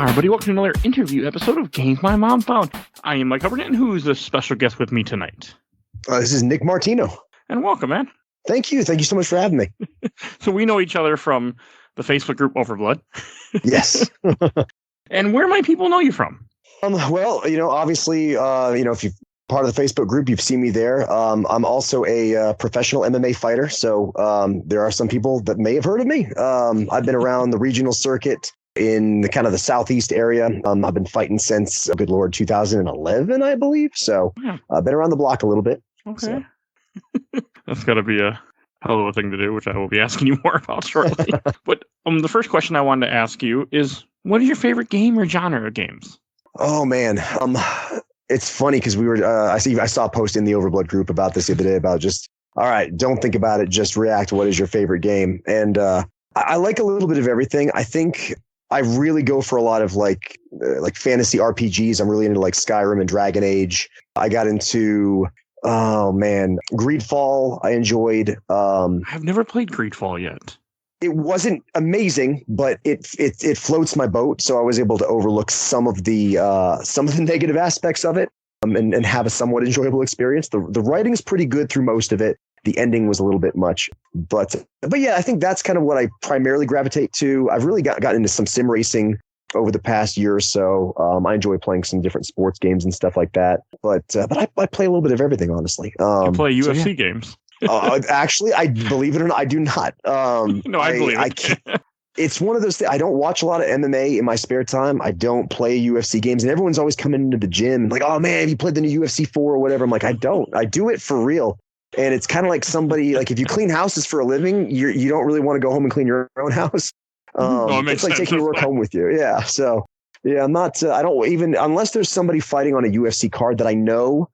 Hi, everybody. Welcome to another interview episode of Games My Mom Found. I am Mike Albertin, who's a special guest with me tonight. This is Nick Martino. And welcome, man. Thank you. Thank you so much for having me. So we know each other from the Facebook group Overblood. Yes. And where might people know you from? Well, obviously, if you're part of the Facebook group, you've seen me there. I'm also a professional MMA fighter. So there are some people that may have heard of me. I've been around the regional circuit in the kind of the southeast area. I've been fighting since, good Lord, 2011, I believe. So I've been around the block a little bit. Okay. So. That's got to be a hell of a thing to do, which I will be asking you more about shortly. But the first question I wanted to ask you is, what is your favorite game or genre of games? Oh, man. It's funny because we were, I saw a post in the Overblood group about this the other day about just, all right, don't think about it, just react. What is your favorite game? And I like a little bit of everything. I think I really go for a lot of like fantasy RPGs. I'm really into like Skyrim and Dragon Age. I got into, Greedfall. I enjoyed. I've never played Greedfall yet. It wasn't amazing, but it floats my boat. So I was able to overlook some of the negative aspects of it and have a somewhat enjoyable experience. The writing's pretty good through most of it. The ending was a little bit much, but yeah, I think that's kind of what I primarily gravitate to. I've really gotten into some sim racing over the past year or so. I enjoy playing some different sports games and stuff like that. But I play a little bit of everything, honestly. You play UFC games? Actually, I believe it or not, I do not. No, I believe it. I can't. It's one of those things. I don't watch a lot of MMA in my spare time. I don't play UFC games, and everyone's always coming into the gym like, "Oh man, have you played the new UFC 4 or whatever?" I'm like, I don't. I do it for real. And it's kind of like somebody, like if you clean houses for a living, you don't really want to go home and clean your own house. It's like taking your work home with you. Yeah. So yeah, I'm not, I don't even, unless there's somebody fighting on a UFC card that I know,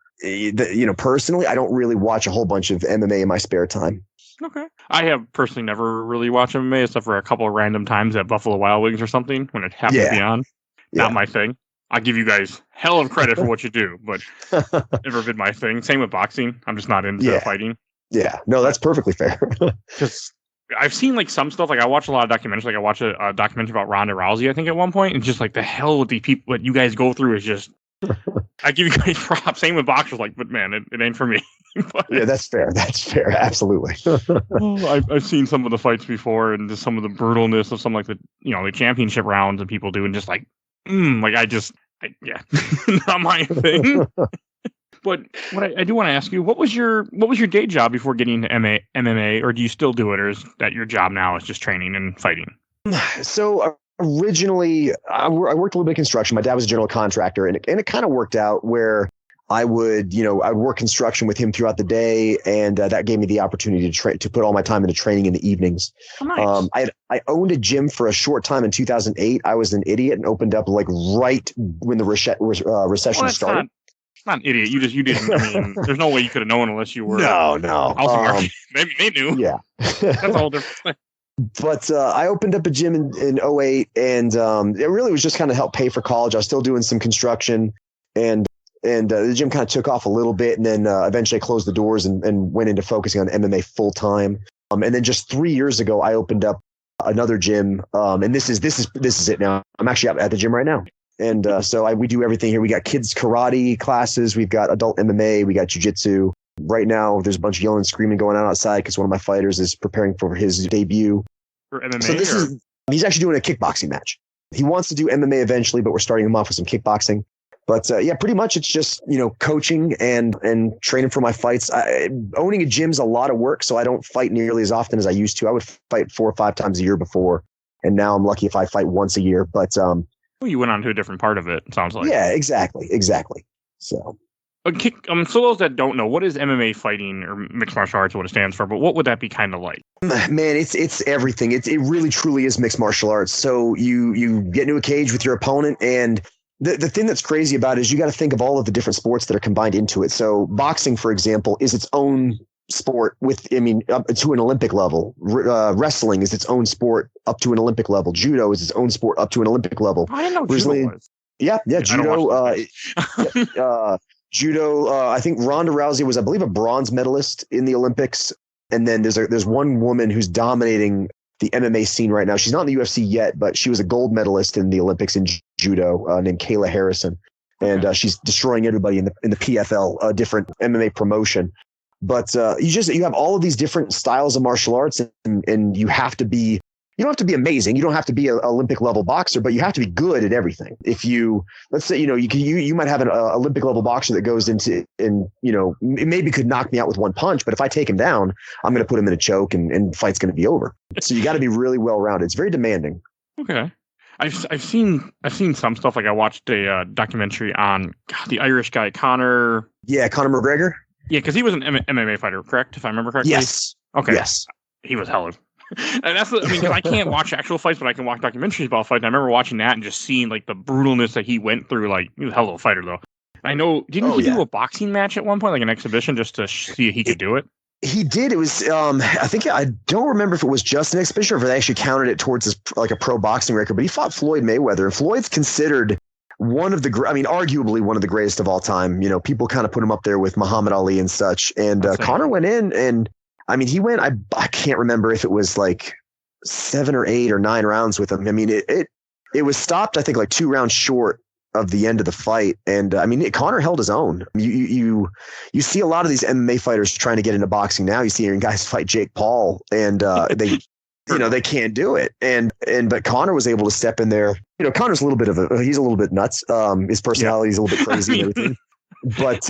personally, I don't really watch a whole bunch of MMA in my spare time. Okay. I have personally never really watched MMA except for a couple of random times at Buffalo Wild Wings or something when it happens to be on. Not my thing. I give you guys hell of credit for what you do, but never been my thing. Same with boxing. I'm just not into fighting. Yeah, no, that's perfectly fair. Because I've seen like some stuff. Like I watch a lot of documentaries. Like I watched a documentary about Ronda Rousey, I think, at one point, and just like the hell with the people, what you guys go through is just. I give you guys props. Same with boxers, like, but man, it ain't for me. But, yeah, that's fair. That's fair. Absolutely. I've seen some of the fights before, and just some of the brutalness of some like the championship rounds that people do, and just like. Not my thing. But what I do want to ask you, what was your day job before getting to MMA, or do you still do it, or is that your job now is just training and fighting? So originally, I worked a little bit of construction. My dad was a general contractor, and it kind of worked out where I would work construction with him throughout the day, and that gave me the opportunity to put all my time into training in the evenings. Oh, nice. I owned a gym for a short time in 2008. I was an idiot and opened up like right when the recession started. It's not an idiot. You didn't. I mean, there's no way you could have known unless you were. No. Maybe they knew. Yeah, that's a whole different. But I opened up a gym in 2008, and it really was just kind of help pay for college. I was still doing some construction, and the gym kind of took off a little bit, and then eventually I closed the doors and went into focusing on MMA full time. And then just 3 years ago, I opened up another gym, and this is it now. I'm actually at the gym right now, and so we do everything here. We got kids karate classes, we've got adult MMA, we got jiu-jitsu. Right now, there's a bunch of yelling and screaming going on outside because one of my fighters is preparing for his debut. For MMA, so he's actually doing a kickboxing match. He wants to do MMA eventually, but we're starting him off with some kickboxing. But pretty much it's just, coaching and training for my fights. Owning a gym's a lot of work, so I don't fight nearly as often as I used to. I would fight 4 or 5 times a year before, and now I'm lucky if I fight once a year. But well, you went on to a different part of it, sounds like. Yeah, exactly. So. So those that don't know, what is MMA fighting or mixed martial arts, what it stands for, but what would that be kind of like? Man, it's everything. It really truly is mixed martial arts. So you get into a cage with your opponent, and the thing that's crazy about it is you got to think of all of the different sports that are combined into it. So boxing, for example, is its own sport up to an Olympic level. Wrestling is its own sport up to an Olympic level. Judo is its own sport up to an Olympic level. I didn't know judo was. Yeah, judo. Judo, I think Ronda Rousey was, I believe, a bronze medalist in the Olympics. And then there's one woman who's dominating the MMA scene right now. She's not in the UFC yet, but she was a gold medalist in the Olympics in judo, named Kayla Harrison. And she's destroying everybody in the PFL, a different MMA promotion. But you have all of these different styles of martial arts, and you don't have to be amazing. You don't have to be an Olympic level boxer, but you have to be good at everything. If let's say, you might have an Olympic level boxer that goes into, and, maybe could knock me out with one punch, but if I take him down, I'm going to put him in a choke and the fight's going to be over. So you got to be really well rounded. It's very demanding. Okay. I've seen some stuff. Like I watched a documentary on the Irish guy, Conor. Yeah. Conor McGregor. Yeah. Cause he was an MMA fighter, correct? If I remember correctly. Yes. Okay. Yes. He was hella. And that's I can't watch actual fights, but I can watch documentaries about fights. And I remember watching that and just seeing like the brutalness that he went through. Like, he was a hell of a fighter, though. I know, didn't he do a boxing match at one point, like an exhibition, just to see if he could do it? He did. It was, I don't remember if it was just an exhibition or if they actually counted it towards like a pro boxing record, but he fought Floyd Mayweather. And Floyd's considered arguably one of the greatest of all time. People kind of put him up there with Muhammad Ali and such. And Conor went in and, he went, I can't remember if it was like 7 or 8 or 9 rounds with him. It was stopped, I think, like 2 rounds short of the end of the fight. And Conor held his own. You see a lot of these MMA fighters trying to get into boxing now. You see guys fight Jake Paul and they can't do it. But Conor was able to step in there. Conor's he's a little bit nuts. His personality is a little bit crazy and everything. But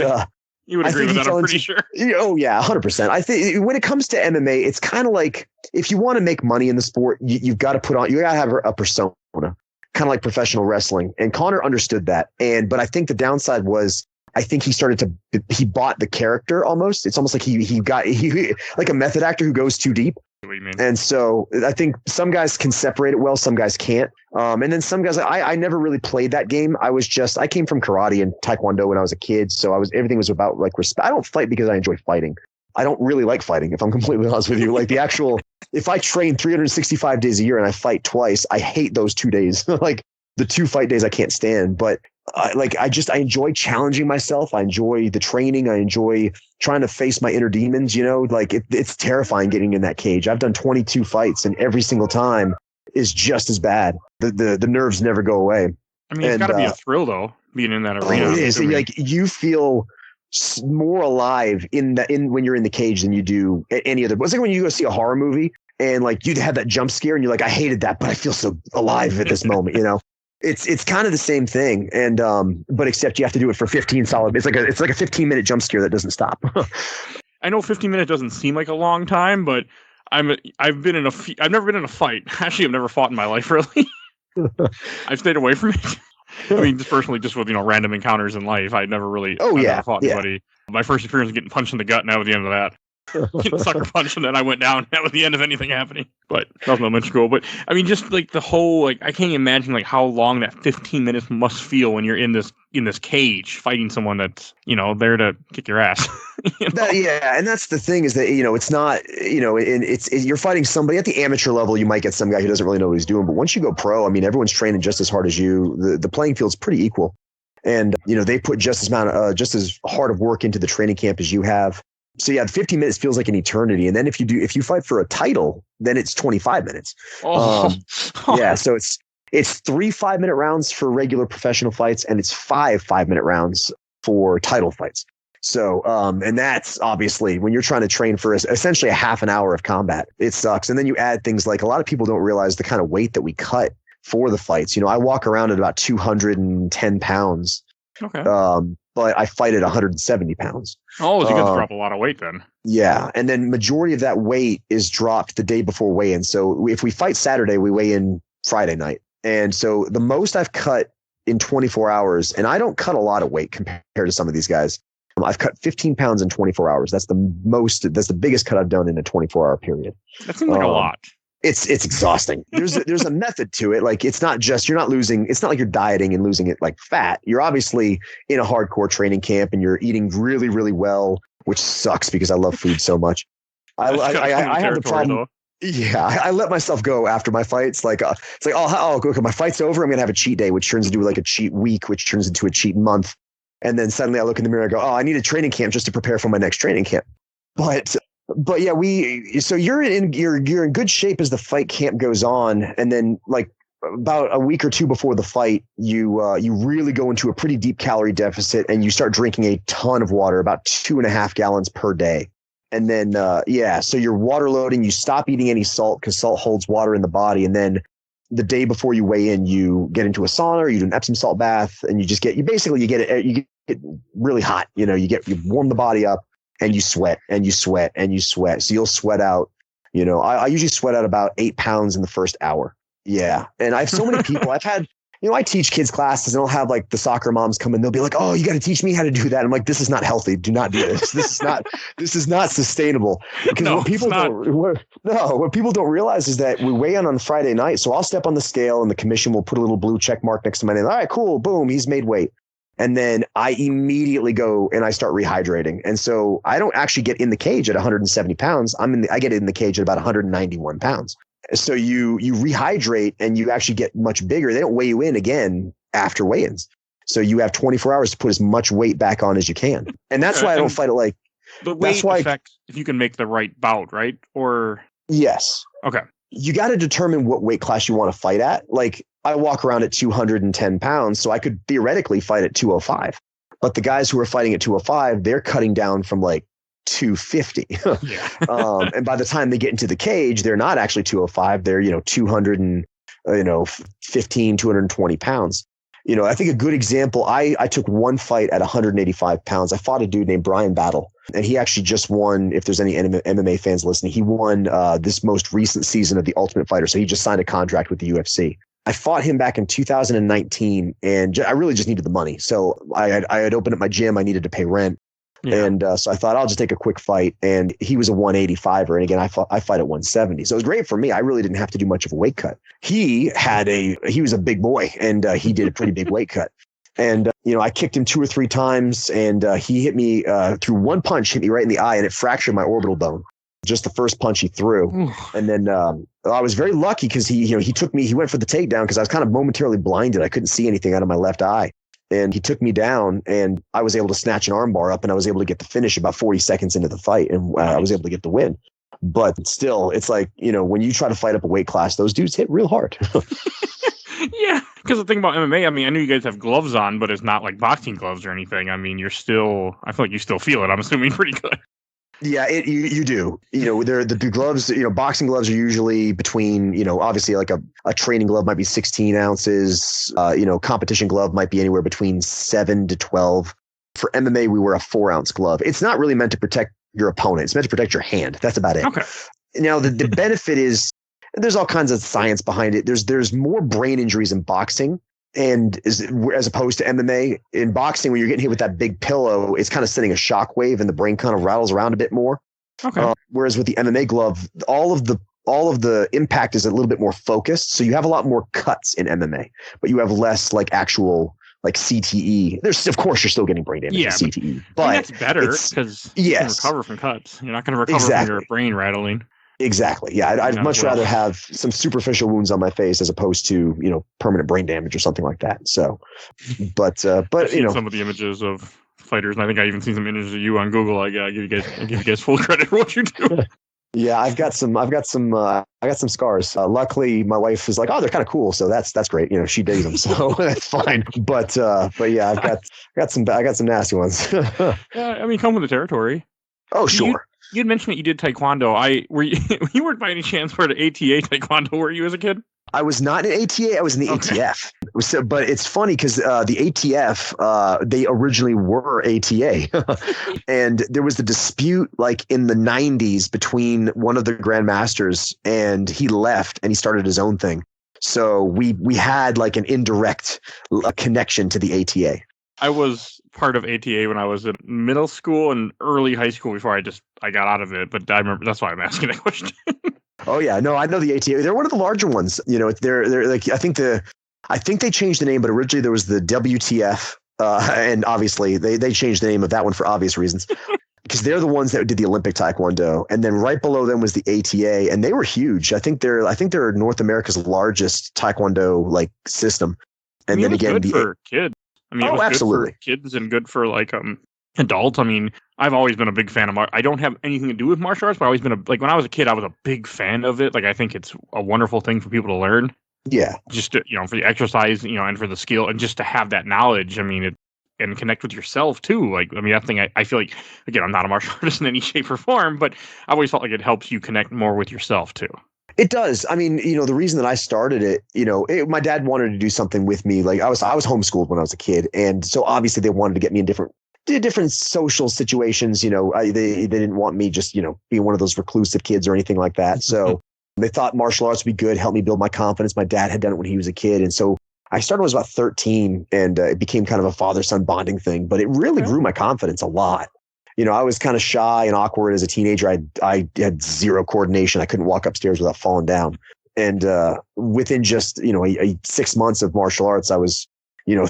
you would agree with that, I'm pretty sure. Oh, yeah, 100%. I think when it comes to MMA, it's kind of like, if you want to make money in the sport, you've got to have a persona, kind of like professional wrestling. And Conor understood that. But I think the downside was, I think he bought the character almost. It's almost like he like a method actor who goes too deep. What do you mean? And so I think some guys can separate it well, some guys can't. And then some guys, I never really played that game. I came from karate and taekwondo when I was a kid. So everything was about like respect. I don't fight because I enjoy fighting. I don't really like fighting, if I'm completely honest with you. Like if I train 365 days a year and I fight twice, I hate those 2 days. Like the 2 fight days I can't stand, but I enjoy challenging myself. I enjoy the training. I enjoy trying to face my inner demons, it's terrifying getting in that cage. I've done 22 fights and every single time is just as bad. The nerves never go away. It's gotta be a thrill though, being in that arena. It is. Like you feel more alive when you're in the cage than you do any other. It's like when you go see a horror movie and like you'd have that jump scare and you're like, I hated that, but I feel so alive at this moment, It's kind of the same thing, and but except you have to do it for 15 solid. It's like a 15-minute jump scare that doesn't stop. I know 15 minutes doesn't seem like a long time, but I've never been in a fight. Actually, I've never fought in my life really. I've stayed away from it. Just personally, just with random encounters in life, I never really. Never fought anybody. My first experience was getting punched in the gut, and that was the end of that. Getting sucker punched, and then I went down. That was the end of anything happening. But that was no mention goal. But just like the whole, like, I can't imagine like how long that 15 minutes must feel when you're in this cage fighting someone that's there to kick your ass. And that's the thing is that it's not you're fighting somebody at the amateur level. You might get some guy who doesn't really know what he's doing, but once you go pro, everyone's training just as hard as you. The playing field's pretty equal, and they put just as hard of work into the training camp as you have. So yeah, 15 minutes feels like an eternity. And then if you fight for a title, then it's 25 minutes. Yeah. So it's 3 5-minute rounds for regular professional fights, and it's 5 5-minute rounds for title fights. So, and that's obviously when you're trying to train for essentially a half an hour of combat, it sucks. And then you add things like, a lot of people don't realize the kind of weight that we cut for the fights. I walk around at about 210 pounds. Okay. But I fight at 170 pounds. Oh, so you got to drop a lot of weight then. Yeah. And then majority of that weight is dropped the day before weigh-in. So if we fight Saturday, we weigh in Friday night. And so the most I've cut in 24 hours, and I don't cut a lot of weight compared to some of these guys. I've cut 15 pounds in 24 hours. That's the biggest cut I've done in a 24-hour period. That seems like a lot. It's exhausting. There's a method to it. Like, it's not just, you're not losing, it's not like you're dieting and losing it like fat. You're obviously in a hardcore training camp and you're eating really, really well, which sucks because I love food so much. I have the problem. Though. Yeah, I let myself go after my fights. Like, it's like, okay, my fight's over. I'm going to have a cheat day, which turns into like a cheat week, which turns into a cheat month. And then suddenly I look in the mirror and go, I need a training camp just to prepare for my next training camp. But But yeah, so you're in good shape as the fight camp goes on, and then like about a week or two before the fight, you really go into a pretty deep calorie deficit, and you start drinking a ton of water, about 2.5 gallons per day. And then so you're water loading. You stop eating any salt because salt holds water in the body, and then the day before you weigh in, you get into a sauna, or you do an Epsom salt bath, and you get really hot. You warm the body up, and you sweat and you sweat and you sweat. So you'll sweat out, I usually sweat out about 8 pounds in the first hour. Yeah. And I have so many people I've had, I teach kids classes, and I'll have like the soccer moms come in. They'll be like, "Oh, you got to teach me how to do that." I'm like, "This is not healthy. Do not do this. This is not sustainable." Because what people don't realize is that we weigh in on Friday night. So I'll step on the scale, and the commission will put a little blue check mark next to my name. All right, cool. Boom. He's made weight. And then I immediately go and I start rehydrating. And so I don't actually get in the cage at 170 pounds. I get in the cage at about 191 pounds. So you rehydrate, and you actually get much bigger. They don't weigh you in again after weigh-ins. So you have 24 hours to put as much weight back on as you can. And that's why I don't fight it like the weight effect, if you can make the right bout, right? Or yes. Okay. You got to determine what weight class you want to fight at. Like I walk around at 210 pounds, so I could theoretically fight at 205. But the guys who are fighting at 205, they're cutting down from like 250. Yeah. And by the time they get into the cage, they're not actually 205. They're, 215, 220 pounds. I think a good example, I took one fight at 185 pounds. I fought a dude named Brian Battle, and he actually just won, if there's any MMA fans listening, he won this most recent season of The Ultimate Fighter. So he just signed a contract with the UFC. I fought him back in 2019, and I really just needed the money. So I had opened up my gym. I needed to pay rent. Yeah. And so I thought I'll just take a quick fight. And he was a 185er. And again, I fight at 170. So it was great for me. I really didn't have to do much of a weight cut. He was a big boy, and he did a pretty big weight cut. And, I kicked him 2 or 3 times, and he hit me through one punch, hit me right in the eye, and it fractured my orbital bone. Just the first punch he threw. And then I was very lucky because he went for the takedown because I was kind of momentarily blinded. I couldn't see anything out of my left eye. And he took me down, and I was able to snatch an armbar up, and I was able to get the finish about 40 seconds into the fight. And I was able to get the win. But still, it's like, when you try to fight up a weight class, those dudes hit real hard. Yeah, because the thing about MMA, I know you guys have gloves on, but it's not like boxing gloves or anything. I feel like you still feel it. I'm assuming pretty good. Yeah, you do. They're the gloves. Boxing gloves are usually between. Obviously, like a training glove might be 16 ounces. Competition glove might be anywhere between 7 to 12. For MMA, we wear a 4-ounce glove. It's not really meant to protect your opponent. It's meant to protect your hand. That's about it. Okay. Now the benefit is there's all kinds of science behind it. There's more brain injuries in boxing. And as opposed to MMA, in boxing, when you're getting hit with that big pillow, it's kind of sending a shockwave, and the brain kind of rattles around a bit more. Okay. Whereas with the MMA glove, all of the impact is a little bit more focused, so you have a lot more cuts in MMA, but you have less like actual like CTE. Of course, you're still getting brain damage in CTE, but that's better because you can recover from cuts. You're not going to recover from your brain rattling. Exactly. Yeah. I'd much rather have some superficial wounds on my face as opposed to, permanent brain damage or something like that. So, but I've seen some of the images of fighters, and I think I even seen some images of you on Google. I give you guys full credit for what you do. Yeah, I've got some scars. Luckily, my wife is like, "Oh, they're kind of cool," so that's great. She digs them, so that's fine. But yeah, I got some nasty ones. Come with the territory. Oh, sure. You had mentioned that you did Taekwondo. You weren't by any chance part of ATA Taekwondo, were you, as a kid? I was not in ATA. I was in the ATF. But it's funny because the ATF, they originally were ATA. And there was the dispute like in the 90s between one of the grandmasters, and he left and he started his own thing. So we had like an indirect connection to the ATA. I was part of ATA when I was in middle school and early high school before I got out of it. But I remember, that's why I'm asking that question. Oh yeah, no, I know the ATA. They're one of the larger ones. They're like, I think they changed the name, but originally there was the WTF, and obviously they changed the name of that one for obvious reasons. Because they're the ones that did the Olympic Taekwondo, and then right below them was the ATA, and they were huge. I think they're North America's largest Taekwondo like system. And then again, for kids. It was absolutely good for kids and good for like adult. I mean, I've always been a big fan of I don't have anything to do with martial arts, but I've always been like when I was a kid, I was a big fan of it. Like I think it's a wonderful thing for people to learn. Yeah. Just to, for the exercise, and for the skill, and just to have that knowledge. I mean, and connect with yourself too. Like, I mean, that thing I feel like, again, I'm not a martial artist in any shape or form, but I always felt like it helps you connect more with yourself too. It does. I mean, the reason that I started it, my dad wanted to do something with me. Like I was homeschooled when I was a kid. And so obviously they wanted to get me in different social situations. They didn't want me just, being one of those reclusive kids or anything like that. So they thought martial arts would be good, help me build my confidence. My dad had done it when he was a kid. And so I started when I was about 13 and it became kind of a father-son bonding thing, but it really grew my confidence a lot. I was kind of shy and awkward as a teenager. I had zero coordination. I couldn't walk upstairs without falling down. And within just, 6 months of martial arts, I was,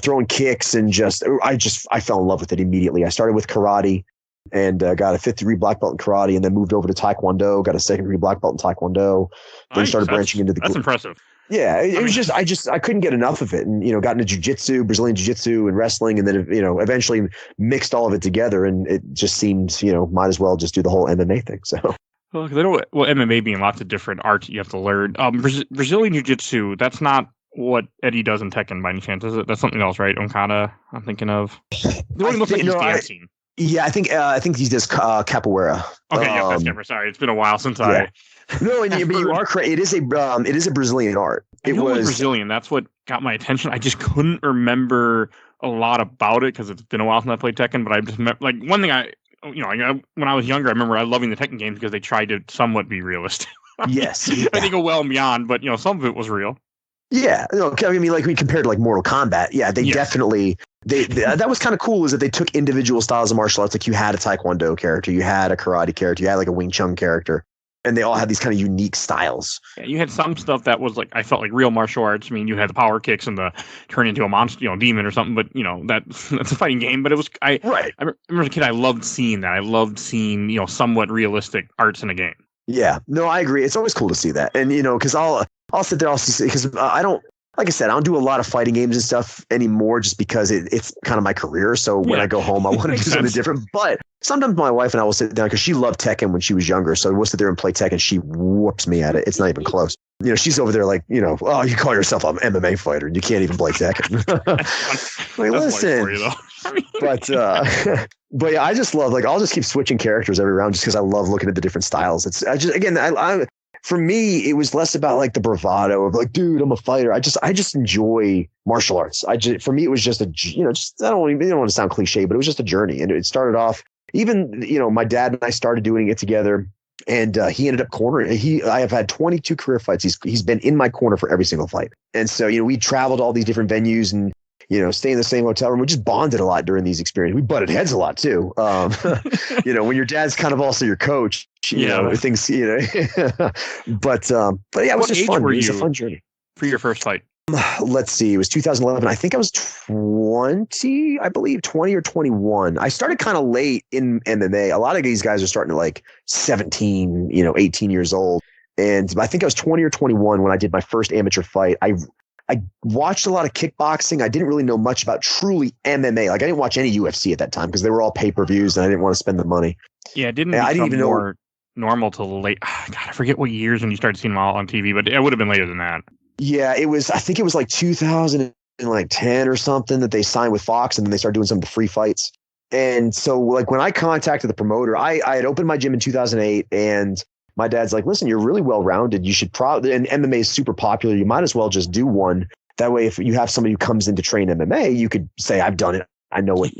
throwing kicks and I fell in love with it immediately. I started with karate and got a 5th degree black belt in karate and then moved over to Taekwondo, got a 2nd degree black belt in Taekwondo, then started branching into That's impressive. Yeah, it was just I couldn't get enough of it, and got into jiu-jitsu, Brazilian jiu-jitsu, and wrestling, and then eventually mixed all of it together, and it just seemed might as well just do the whole MMA thing. So, well, MMA being lots of different arts you have to learn. Brazilian jiu-jitsu, that's not what Eddie does in Tekken by any chance, is it? That's something else, right? Okada, I'm thinking of. It only looks like he's dancing. Yeah, I think he does capoeira. Okay, yeah, that's different. Sorry, it's been a while since No, but you are correct. It is a Brazilian art. It was Brazilian. That's what got my attention. I just couldn't remember a lot about it because it's been a while since I played Tekken. But I just remember, like, one thing when I was younger, I remember loving the Tekken games because they tried to somewhat be realistic. Yes, I think go well and beyond, but some of it was real. Yeah, I mean, like we compared to like Mortal Kombat. Yeah, they definitely that was kind of cool. Is that they took individual styles of martial arts. Like you had a Taekwondo character, you had a karate character, you had like a Wing Chun character. And they all had these kind of unique styles. Yeah, you had some stuff that was like, I felt like real martial arts. I mean, you had the power kicks and the turn into a monster, demon or something. But that's a fighting game. But it was I remember as a kid, I loved seeing that. I loved seeing somewhat realistic arts in a game. Yeah, no, I agree. It's always cool to see that, and because I'll sit there, because I don't. Like I said, I don't do a lot of fighting games and stuff anymore just because it's kind of my career. So when I go home, I want to do something different. But sometimes my wife and I will sit down because she loved Tekken when she was younger. So we'll sit there and play Tekken. She whoops me at it. It's not even close. She's over there like, oh, you call yourself an MMA fighter and you can't even play Tekken. Like, listen. But yeah, I just love, like, I'll just keep switching characters every round just because I love looking at the different styles. For me, it was less about like the bravado of like, dude, I'm a fighter. I just enjoy martial arts. For me, it was just I don't want to sound cliche, but it was just a journey. And it started off, even, my dad and I started doing it together, and he ended up cornering. I have had 22 career fights. He's been in my corner for every single fight. And so, we traveled all these different venues and, stay in the same hotel room. We just bonded a lot during these experiences. We butted heads a lot too. When your dad's kind of also your coach, things, but yeah, it was just fun. It was a fun journey. For your first fight? Let's see. It was 2011. I think I was 20 or 21. I started kind of late in MMA. A lot of these guys are starting to like 17, 18 years old. And I think I was 20 or 21 when I did my first amateur fight. I watched a lot of kickboxing. I didn't really know much about truly MMA. Like I didn't watch any UFC at that time because they were all pay-per-views and I didn't want to spend the money. Yeah, I didn't even know normal till late. God, I forget what years when you started seeing them all on TV, but it would have been later than that. Yeah, I think it was like 2010 or something that they signed with Fox, and then they started doing some of the free fights. And so like when I contacted the promoter, I had opened my gym in 2008, and my dad's like, listen, you're really well-rounded. You should probably, and MMA is super popular. You might as well just do one. That way, if you have somebody who comes in to train MMA, you could say, I've done it. I know what,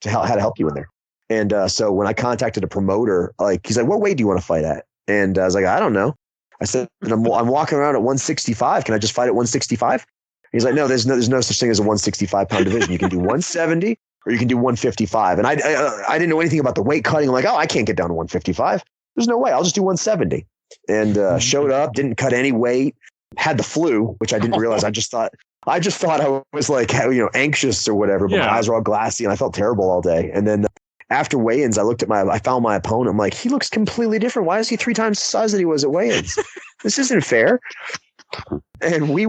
how to help you in there. And so when I contacted a promoter, like, he's like, what weight do you want to fight at? And I was like, I don't know. I said, I'm walking around at 165. Can I just fight at 165? He's like, no, there's no such thing as a 165 pound division. You can do 170 or you can do 155. And I didn't know anything about the weight cutting. I'm like, oh, I can't get down to 155. There's no way. I'll just do 170. And showed up, didn't cut any weight, had the flu, which I didn't realize. I just thought I was like, anxious or whatever, but my eyes were all glassy and I felt terrible all day. And then after weigh-ins, I found my opponent. I'm like, he looks completely different. Why is he 3 times the size that he was at weigh-ins? This isn't fair. And we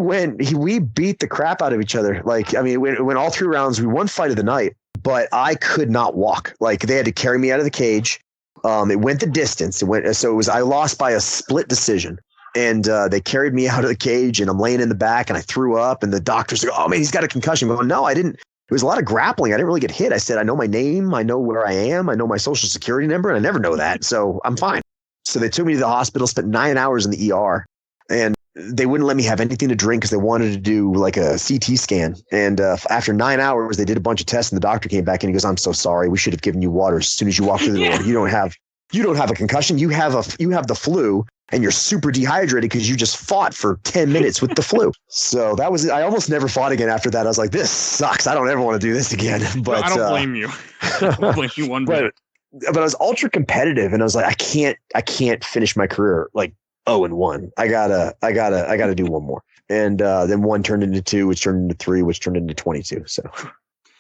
beat the crap out of each other. Like, I mean, it went all 3 rounds. We won fight of the night. but I could not walk. Like they had to carry me out of the cage. It went the distance. I lost by a split decision. And they carried me out of the cage, and I'm laying in the back, and I threw up, and the doctors go, "Oh man, he's got a concussion." I'm going, "No, I didn't." It was a lot of grappling. I didn't really get hit. I said, "I know my name. I know where I am. I know my social security number, and I never know that. So I'm fine." So they took me to the hospital, spent 9 hours in the ER, and they wouldn't let me have anything to drink because they wanted to do like a CT scan. And after 9 hours, they did a bunch of tests, and the doctor came back and he goes, "I'm so sorry. We should have given you water as soon as you walked through the door. You don't have a concussion. You have the flu. And you're super dehydrated because you just fought for 10 minutes with the flu." So that was it. I almost never fought again after that. I was like, this sucks. I don't ever want to do this again. But no, I don't blame you. I don't blame you one bit. But I was ultra competitive, and I was like, I can't finish my career like 0-1. I gotta do one more. And then 1 turned into 2, which turned into 3, which turned into 22. So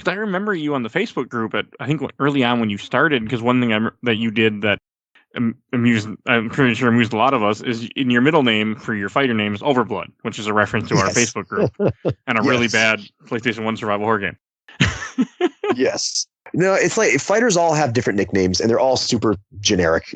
I remember you on the Facebook group I think early on when you started, because one thing that you did that I'm pretty sure amused a lot of us, is in your middle name for your fighter name is Overblood, which is a reference to our Facebook group and a really bad PlayStation 1 survival horror game. Yes. No, it's like fighters all have different nicknames, and they're all super generic,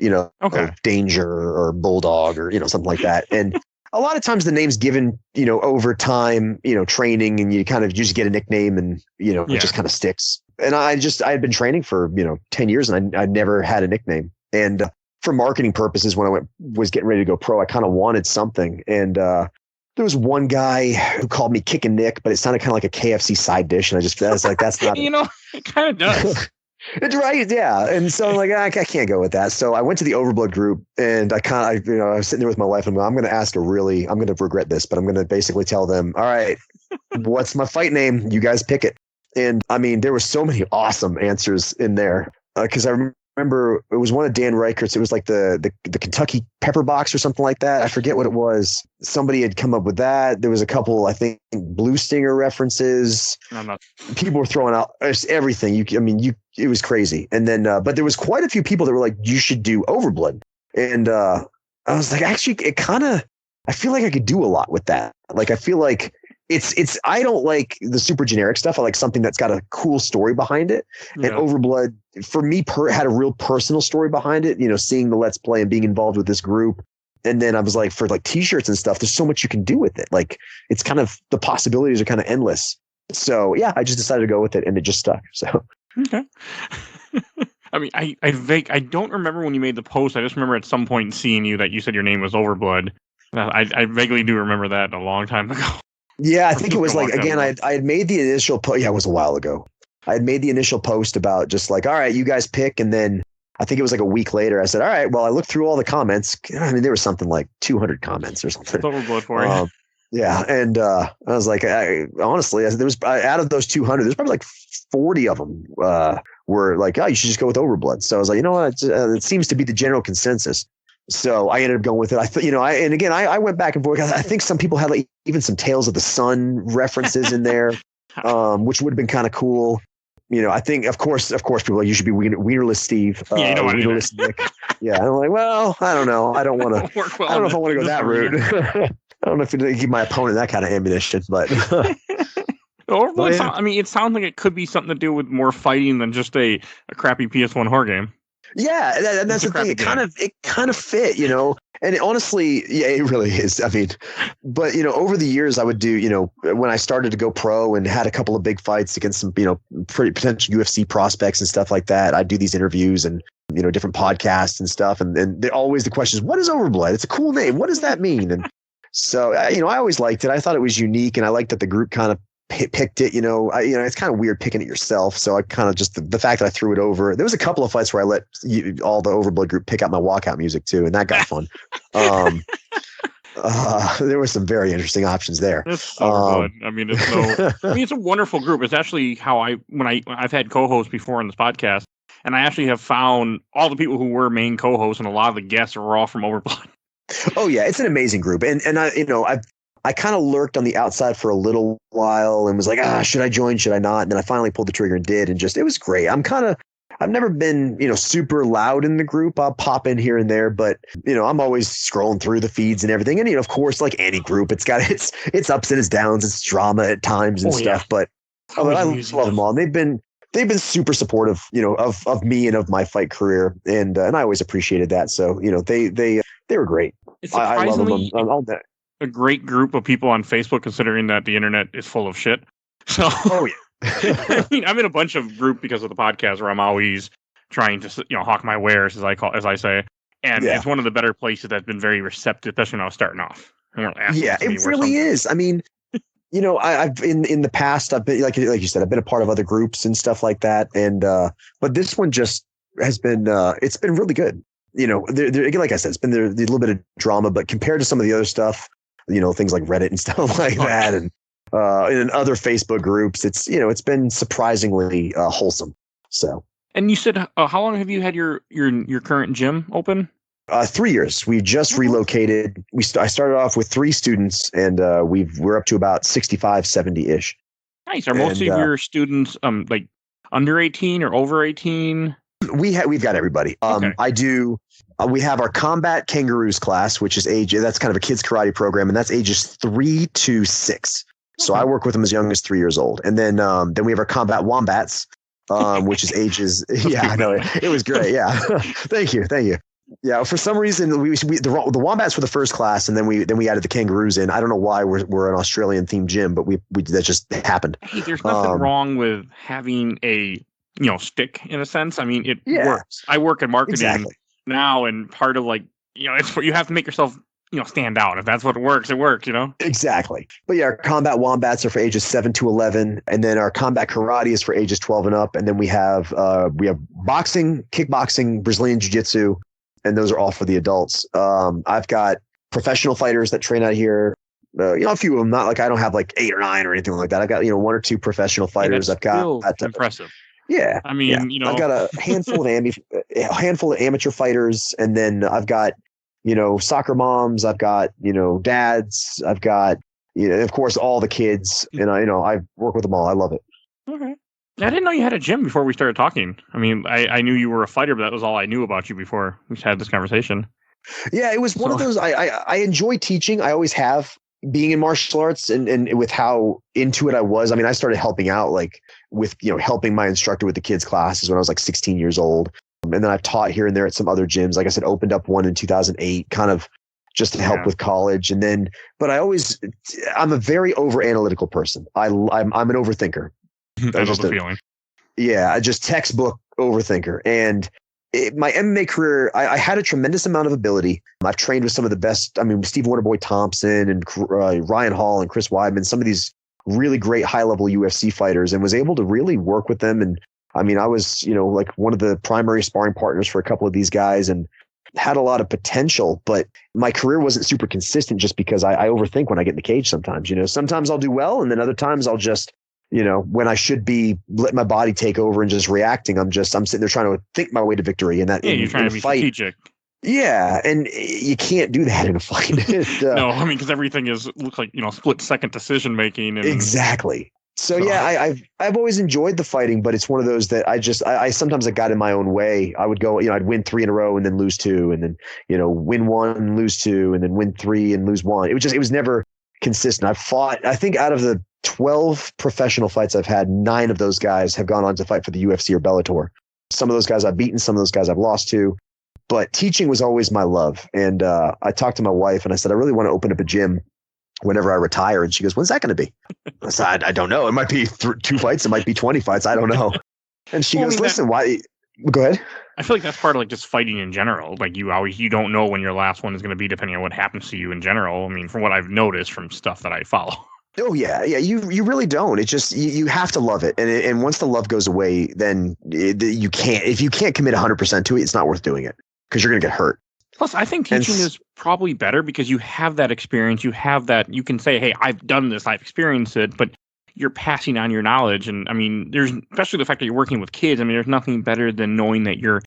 like Danger or Bulldog or, something like that. And a lot of times the name's given, over time, training, and you just get a nickname, and, it just kind of sticks. And I had been training for, 10 years, and I never had a nickname. And for marketing purposes, when I was getting ready to go pro, I kind of wanted something. And there was one guy who called me Kickin' Nick, but it sounded kind of like a KFC side dish. And I was like, that's not it kind of does. It's right. Yeah. And so I'm like, I can't go with that. So I went to the Overblood group, and I was sitting there with my wife, and I'm going to ask I'm going to regret this, but I'm going to basically tell them, all right, what's my fight name? You guys pick it. And I mean, there were so many awesome answers in there. Cause I remember it was one of Dan Reichert's. It was like the Kentucky Pepper Box or something like that. I forget what it was. Somebody had come up with that. There was a couple, I think, Blue Stinger references. People were throwing out everything. It was crazy. And then, but there was quite a few people that were like, you should do Overblood. And I was like, actually, I feel like I could do a lot with that. Like, I feel like I don't like the super generic stuff. I like something that's got a cool story behind it. Yeah. And Overblood, for me, had a real personal story behind it, seeing the Let's Play and being involved with this group. And then I was like, for like t-shirts and stuff, there's so much you can do with it. Like, it's kind of, the possibilities are kind of endless. So yeah, I just decided to go with it, and it just stuck. So. Okay. I mean, I don't remember when you made the post. I just remember at some point seeing that you said your name was Overblood. I vaguely do remember that a long time ago. Yeah, I think it was like, again, I had made the initial post. Yeah, it was a while ago. I had made the initial post about just like, all right, you guys pick. And then I think it was like a week later, I said, all right, well, I looked through all the comments. I mean, there was something like 200 comments or something. Overblood for you. Yeah. And I was like, honestly, there was out of those 200, there's probably like 40 of them were like, oh, you should just go with Overblood. So I was like, you know what? It seems to be the general consensus. So I ended up going with it. I thought, I went back and forth. I think some people had like even some Tales of the Sun references in there, which would have been kind of cool. I think, of course, people are like, you should be Wienerless Steve. Wienerless Nick. Yeah. I'm like, well, I don't know. I don't want to. I don't know if I want to go that route. I don't know if you give my opponent that kind of ammunition, but. It sounds like it could be something to do with more fighting than just a crappy PS1 horror game. Yeah, and that's the thing. It kind of fit, and honestly, yeah, it really is. I mean, but over the years, I would do, when I started to go pro and had a couple of big fights against some, pretty potential UFC prospects and stuff like that. I'd do these interviews and different podcasts and stuff, and always the question is, what is Overblood? It's a cool name. What does that mean? And so, I always liked it. I thought it was unique, and I liked that the group kind of picked it, it's kind of weird picking it yourself. So I kind of just the fact that I threw it over. There was a couple of fights where I let all the Overblood group pick out my walkout music too, and that got fun. There were some very interesting options there. It's so good. I mean, it's a wonderful group. It's actually how I've had co-hosts before on this podcast, and I actually have found all the people who were main co-hosts and a lot of the guests are all from Overblood. Oh yeah, it's an amazing group, and I kind of lurked on the outside for a little while and was like, should I join? Should I not? And then I finally pulled the trigger and did. And it was great. I've never been, super loud in the group. I'll pop in here and there, but I'm always scrolling through the feeds and everything. And, of course, like any group, it's got its ups and its downs, it's drama at times and stuff, but I love them all. And they've been they've been super supportive, of me and of my fight career. And I always appreciated that. So, they were great. It's I love them. surprisingly a great group of people on Facebook, considering that the internet is full of shit. So, oh yeah. I mean, I'm in a bunch of group because of the podcast where I'm always trying to, hawk my wares, as I say. And it's one of the better places that's been very receptive, especially when I was starting off. Yeah, it really is. I mean, I've in the past, I've been like you said, I've been a part of other groups and stuff like that. And but this one just has been it's been really good. Again, like I said, it's been a little bit of drama, but compared to some of the other stuff, things like Reddit and stuff like that, and in other Facebook groups, it's been surprisingly wholesome. So. And you said, how long have you had your current gym open? 3 years. We just relocated. I started off with 3 students, and we're up to about 65, 70-ish. Nice. Are most of your students like under 18 or over 18? We've got everybody. Okay. We have our combat kangaroos class, which is that's kind of a kids karate program, and that's ages 3 to 6. So I work with them as young as 3 years old. And then we have our combat wombats, which is ages. Yeah, I know it was great. Yeah. Thank you. Yeah. For some reason, the wombats were the first class, and then we added the kangaroos in. I don't know why we're an Australian themed gym, but we that just happened. Hey, there's nothing wrong with having a stick in a sense. I mean, it works. I work in marketing now, and part of it's you have to make yourself stand out. If that's what works, it works, Exactly. But yeah, our combat wombats are for ages 7 to 11. And then our combat karate is for ages 12 and up. And then we have boxing, kickboxing, Brazilian jiu-jitsu, and those are all for the adults. I've got professional fighters that train out here. A few of them, not like I don't have like 8 or 9 or anything like that. I've got, 1 or 2 professional fighters. I've got impressive. Yeah. I mean, I've got a handful of amateur fighters, and then I've got soccer moms, I've got, dads, I've got, of course, all the kids, and I work with them all. I love it. Okay. I didn't know you had a gym before we started talking. I mean, I knew you were a fighter, but that was all I knew about you before we had this conversation. Yeah, it was one of those, I enjoy teaching. I always have, being in martial arts, and with how into it I was. I mean, I started helping out with, helping my instructor with the kids classes when I was 16 years old. And then I've taught here and there at some other gyms. Like I said, opened up one in 2008, kind of just to help with college. And then, but I'm a very over analytical person. I'm an overthinker. I love the feeling. Yeah, just textbook overthinker. And my MMA career, I had a tremendous amount of ability. I've trained with some of the best. I mean, Steve Wonderboy Thompson and Ryan Hall and Chris Weidman, some of these really great high level UFC fighters, and was able to really work with them. And I mean, I was, one of the primary sparring partners for a couple of these guys, and had a lot of potential, but my career wasn't super consistent just because I overthink when I get in the cage sometimes. Sometimes I'll do well, and then other times I'll just, when I should be letting my body take over and just reacting, I'm sitting there trying to think my way to victory. And that you're trying to be strategic. Yeah, and you can't do that in a fight. No, I mean, because everything looks like split second decision making. Exactly. So yeah, I've always enjoyed the fighting, but it's one of those that I sometimes I got in my own way. I would go, I'd win 3 in a row and then lose 2, and then win 1 and lose 2, and then win 3 and lose 1. It was never consistent. I've fought, I think out of the 12 professional fights I've had, 9 of those guys have gone on to fight for the UFC or Bellator. Some of those guys I've beaten, some of those guys I've lost to. But teaching was always my love. And I talked to my wife and I said, I really want to open up a gym whenever I retire. And she goes, when's that going to be? I said, I don't know. It might be 2 fights. It might be 20 fights. I don't know. And she goes, listen, why? Go ahead. I feel like that's part of just fighting in general. Like you don't know when your last one is going to be depending on what happens to you in general. I mean, from what I've noticed from stuff that I follow. Oh yeah. Yeah. You really don't. It's just, you have to love it. And once the love goes away, then if you can't commit 100% to it, it's not worth doing it because you're going to get hurt. Plus, I think teaching is probably better because you have that experience. You have that, you can say, hey, I've done this, I've experienced it, but you're passing on your knowledge. And I mean, there's, especially the fact that you're working with kids. I mean, there's nothing better than knowing that you're,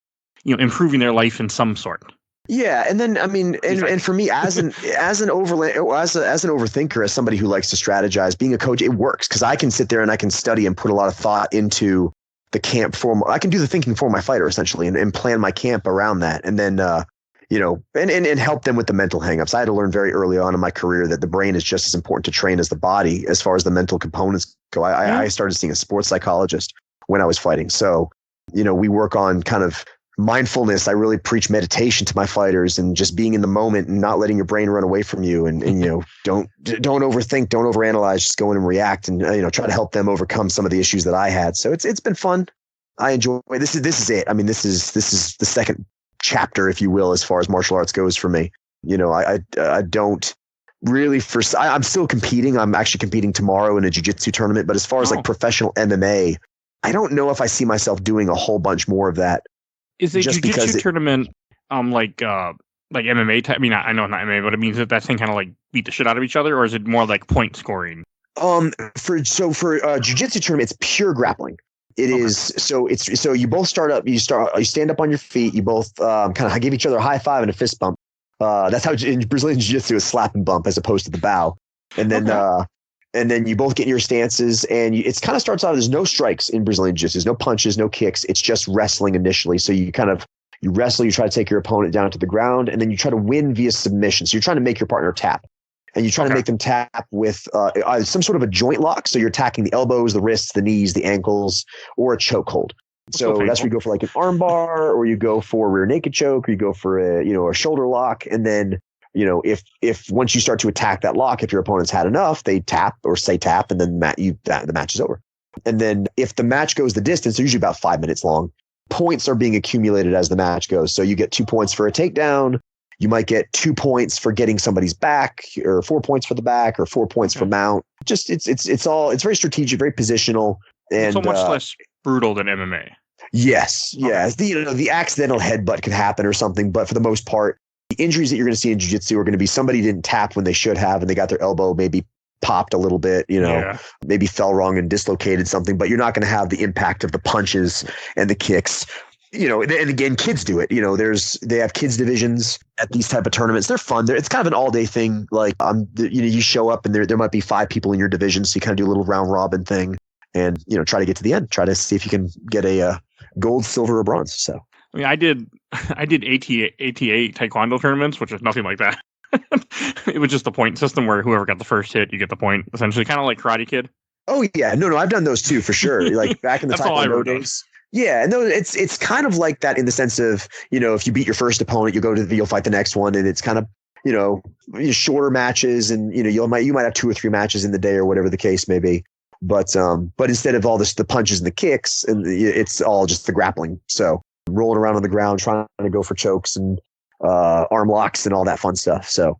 improving their life in some sort. Yeah. And then, I mean, and for me as an overthinker, as somebody who likes to strategize, being a coach, it works because I can sit there and I can study and put a lot of thought into the camp I can do the thinking for my fighter essentially and plan my camp around that. And then, and help them with the mental hangups. I had to learn very early on in my career that the brain is just as important to train as the body as far as the mental components go. I started seeing a sports psychologist when I was fighting. So, we work on kind of mindfulness. I really preach meditation to my fighters and just being in the moment and not letting your brain run away from you. And don't overthink, don't overanalyze, just go in and react and, try to help them overcome some of the issues that I had. So it's been fun. I enjoy this is it. I mean, this is the second chapter, if you will, as far as martial arts goes for me. I don't really I'm still competing. I'm actually competing tomorrow in a jiu-jitsu tournament, but as far as like professional MMA, I don't know if I see myself doing a whole bunch more of that. Is a jiu-jitsu tournament like MMA type? I mean, I know not MMA, but it means that thing kind of like beat the shit out of each other, or is it more like point scoring? For jiu-jitsu tournament, it's pure grappling. It is so you both you stand up on your feet, you both kind of give each other a high five and a fist bump. That's how in Brazilian jiu-jitsu is slap and bump as opposed to the bow. And then you both get in your stances, and it's kind of starts out, there's no strikes in Brazilian jiu-jitsu. There's no punches, no kicks. It's just wrestling initially. So you wrestle, you try to take your opponent down to the ground, and then you try to win via submission. So you're trying to make your partner tap. And you try to make them tap with some sort of a joint lock. So you're attacking the elbows, the wrists, the knees, the ankles, or a chokehold. So that's where you go for like an arm bar, or you go for a rear naked choke, or you go for a shoulder lock. And then, if once you start to attack that lock, if your opponent's had enough, they tap or say tap, and then the match is over. And then if the match goes the distance, they're usually about 5 minutes long. Points are being accumulated as the match goes. So you get 2 points for a takedown. You might get 2 points for getting somebody's back, or 4 points for the back, or 4 points for mount. Just it's very strategic, very positional, and so much less brutal than MMA. Yes. The accidental headbutt could happen or something, but for the most part, the injuries that you're going to see in jiu-jitsu are going to be somebody didn't tap when they should have, and they got their elbow maybe popped a little bit, maybe fell wrong and dislocated something, but you're not going to have the impact of the punches and the kicks. And again, kids do it. They have kids divisions at these type of tournaments. They're fun. It's kind of an all day thing. Like, you show up and there might be 5 people in your division. So you kind of do a little round robin thing and, try to get to the end, try to see if you can get a gold, silver, or bronze. So, I mean, I did ATA taekwondo tournaments, which was nothing like that. It was just a point system where whoever got the first hit, you get the point, essentially, kind of like Karate Kid. Oh yeah. No, I've done those too, for sure. Like back in the taekwondo days. Yeah, no, it's kind of like that in the sense of, if you beat your first opponent, you'll fight the next one, and it's kind of, shorter matches, and you might have 2 or 3 matches in the day or whatever the case may be. But instead of all the punches and the kicks, and it's all just the grappling. So rolling around on the ground, trying to go for chokes and arm locks and all that fun stuff. So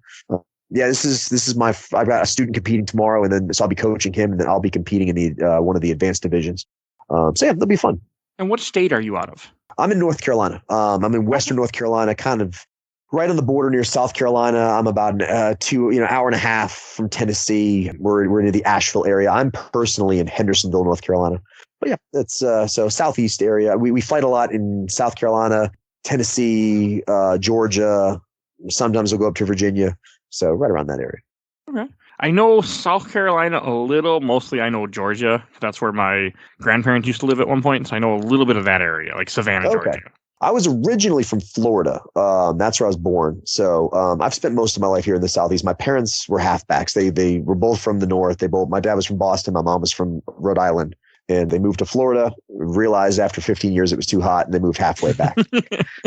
this is I've got a student competing tomorrow, and then so I'll be coaching him, and then I'll be competing in the one of the advanced divisions. So yeah, that'll be fun. And what state are you out of? I'm in North Carolina. I'm in Western North Carolina, kind of right on the border near South Carolina. I'm about hour and a half from Tennessee. We're in the Asheville area. I'm personally in Hendersonville, North Carolina. But yeah, that's so southeast area. We fight a lot in South Carolina, Tennessee, Georgia. Sometimes we'll go up to Virginia. So right around that area. Okay. I know South Carolina a little. Mostly I know Georgia. That's where my grandparents used to live at one point. So I know a little bit of that area, like Savannah, Georgia. I was originally from Florida. That's where I was born. So I've spent most of my life here in the Southeast. My parents were halfbacks. They were both from the North. My dad was from Boston. My mom was from Rhode Island. And they moved to Florida, realized after 15 years it was too hot, and they moved halfway back.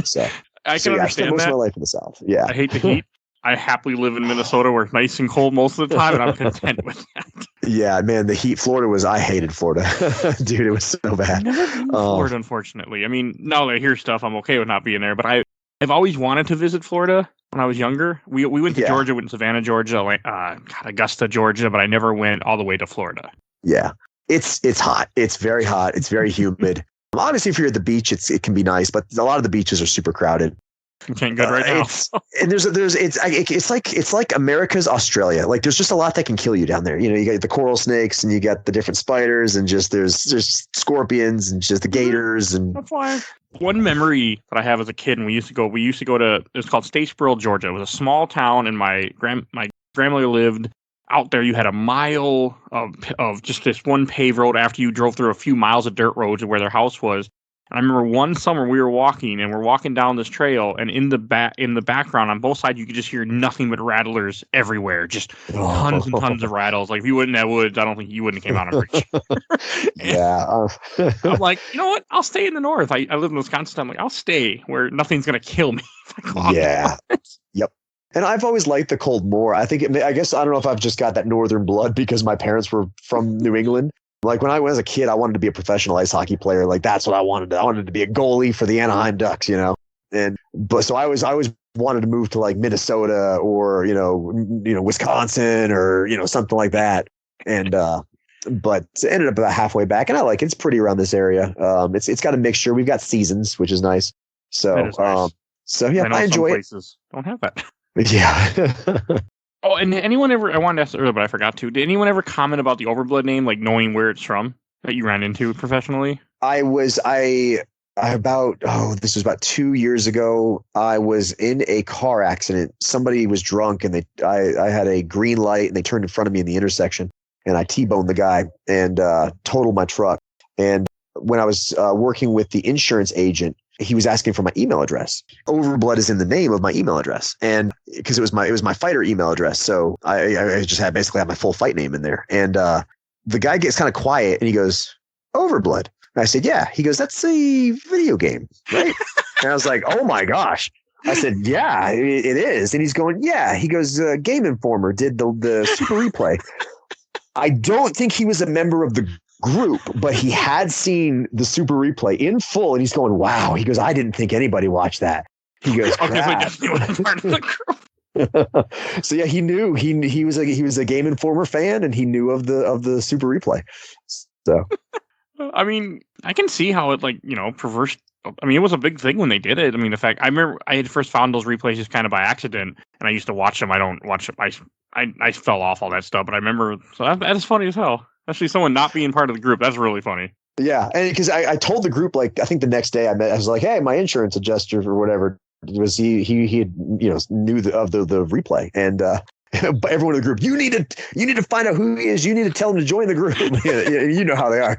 So I can understand I spent most that. of my life in the South. Yeah. I hate the heat. I happily live in Minnesota where it's nice and cold most of the time, and I'm content with that. Yeah, man, the heat. I hated Florida. Dude, it was so bad. Never been to Florida, unfortunately. I mean, now that I hear stuff, I'm okay with not being there, but I've always wanted to visit Florida when I was younger. We went to Georgia, went to Savannah, Georgia, Augusta, Georgia, but I never went all the way to Florida. Yeah, it's hot. It's very hot. It's very humid. Obviously, if you're at the beach, it can be nice, but a lot of the beaches are super crowded. It's ain't good right now. And it's like America's Australia. Like there's just a lot that can kill you down there. You got the coral snakes, and you got the different spiders, and just there's scorpions, and just the gators. And that's why one memory that I have as a kid, and we used to go to, it's called Statesboro, Georgia. It was a small town, and my grandmother lived out there. You had a mile of just this one paved road after you drove through a few miles of dirt roads where their house was. And I remember one summer we were walking down this trail, and in the background on both sides you could just hear nothing but rattlers everywhere, just tons and tons of rattles. Like if you wouldn't in that woods, I don't think you wouldn't have came out on Bridge. Yeah. I'm like, you know what? I'll stay in the north. I live in Wisconsin. I'm like, I'll stay where nothing's gonna kill me. Yeah. Yep. And I've always liked the cold more. I guess I don't know if I've just got that northern blood because my parents were from New England. Like when I was a kid, I wanted to be a professional ice hockey player. Like that's what I wanted. I wanted to be a goalie for the Anaheim Ducks, you know. So I always wanted to move to like Minnesota or you know Wisconsin or something like that. And but it ended up about halfway back, and I like it. It's pretty around this area. It's got a mixture. We've got seasons, which is nice. So nice. So yeah, I enjoy some places don't have that. Yeah. Oh, and anyone ever? I wanted to ask earlier, but I forgot to. Did anyone ever comment about the Overblood name, like knowing where it's from that you ran into professionally? This was about 2 years ago. I was in a car accident. Somebody was drunk, and I had a green light, and they turned in front of me in the intersection, and I T-boned the guy and totaled my truck. And when I was working with the insurance agent, he was asking for my email address. Overblood is in the name of my email address, and because it was my fighter email address, so I just had my full fight name in there. And the guy gets kind of quiet, and he goes, "Overblood." And I said, "Yeah." He goes, "That's a video game, right?" And I was like, "Oh my gosh." I said, "Yeah, it is." And he's going, "Yeah." He goes, "Game Informer did the Super Replay." I don't think he was a member of the group, but he had seen the Super Replay in full, and he's going, "Wow." He goes, "I didn't think anybody watched that." He goes, So yeah, he knew he was a Game Informer fan, and he knew of the Super Replay. So I mean, I can see how it perverse. I mean, it was a big thing when they did it. I mean, the fact I remember I had first found those replays just kind of by accident, and I used to watch them. I don't watch it. I fell off all that stuff, but I remember. So that's funny as hell. Especially someone not being part of the group. That's really funny. Yeah, and because I told the group, like, I think the next day I was like, "Hey, my insurance adjuster or whatever was he had knew of the replay," and but everyone in the group, you need to find out who he is. You need to tell him to join the group. You know how they are.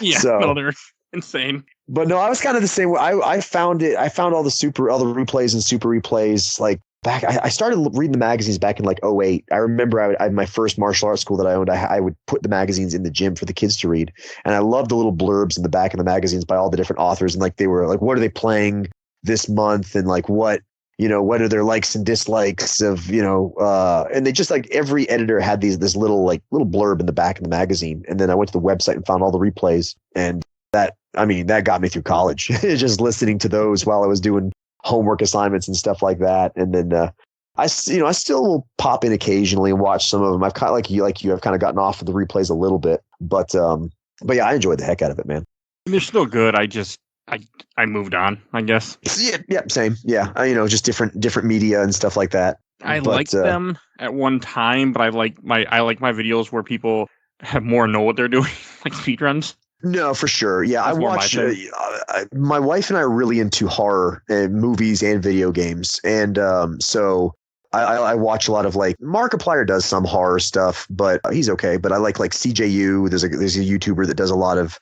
Yeah, so, no, they're insane. But no, I was kind of the same way. I found all the replays and super replays like back. I started reading the magazines back in like 2008. I remember I my first martial arts school that I owned. I would put the magazines in the gym for the kids to read, and I loved the little blurbs in the back of the magazines by all the different authors, and like they were like, what are they playing this month, and like what are their likes and dislikes of and they just like every editor had this little blurb in the back of the magazine, and then I went to the website and found all the replays, and that got me through college. Just listening to those while I was doing homework assignments and stuff like that. And then I still will pop in occasionally and watch some of them. I've kind of like you, I've kind of gotten off of the replays a little bit, but yeah, I enjoyed the heck out of it, man. They're still good. I moved on, I guess. Yeah, same. Yeah, just different media and stuff like that. I liked them at one time, but I like my videos where people have more know what they're doing, like speedruns. No, for sure. Yeah, I watch. My wife and I are really into horror movies and video games, and so I watch a lot of like Markiplier does some horror stuff, but he's okay. But I like CJU. There's a YouTuber that does a lot of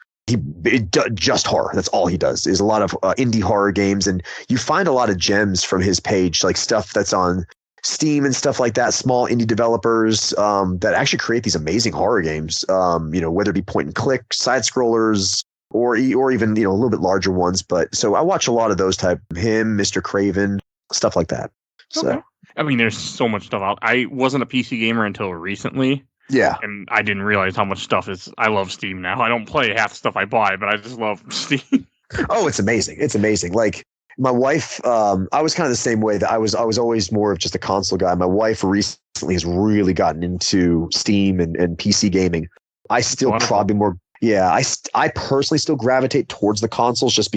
just horror. That's all he does is a lot of indie horror games, and you find a lot of gems from his page, like stuff that's on Steam and stuff like that, small indie developers that actually create these amazing horror games, whether it be point and click, side scrollers, or even, a little bit larger ones. But so I watch a lot of those type, him, Mr. Craven, stuff like that. So, okay. I mean, there's so much stuff out. I wasn't a PC gamer until recently. Yeah. And I didn't realize how much stuff is. I love Steam now. I don't play half the stuff I buy, but I just love Steam. Oh, it's amazing. It's amazing. Like, my wife, I was kind of the same way. That I was always more of just a console guy. My wife recently has really gotten into Steam and PC gaming. I still probably more. Yeah, I personally still gravitate towards the consoles just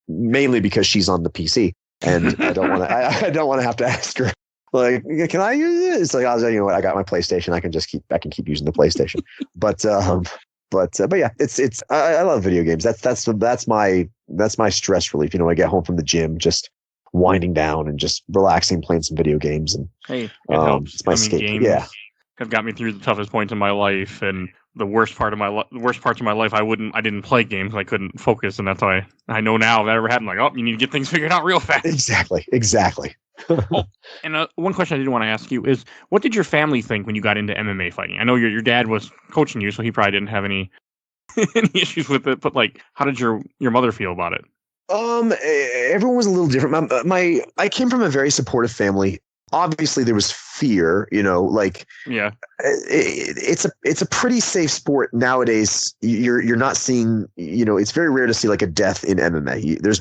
mainly because she's on the PC, and I don't want to. I don't want to have to ask her like, can I use it? It's like, I was like, I got my PlayStation. I can keep using the PlayStation. But yeah, it's I love video games. That's my stress relief. I get home from the gym, just winding down and just relaxing, playing some video games, and hey, it helps. It's my escape. Games have got me through the toughest points in my life, and the worst parts of my life, I didn't play games. I couldn't focus, and that's why I know now if that ever happened, like, oh, you need to get things figured out real fast. Exactly. And one question I did want to ask you is, what did your family think when you got into MMA fighting? I know your dad was coaching you, so he probably didn't have any issues with it. But like, how did your mother feel about it? Everyone was a little different. I came from a very supportive family. Obviously, there was fear. Like it's a pretty safe sport nowadays. You're not seeing. It's very rare to see like a death in MMA. There's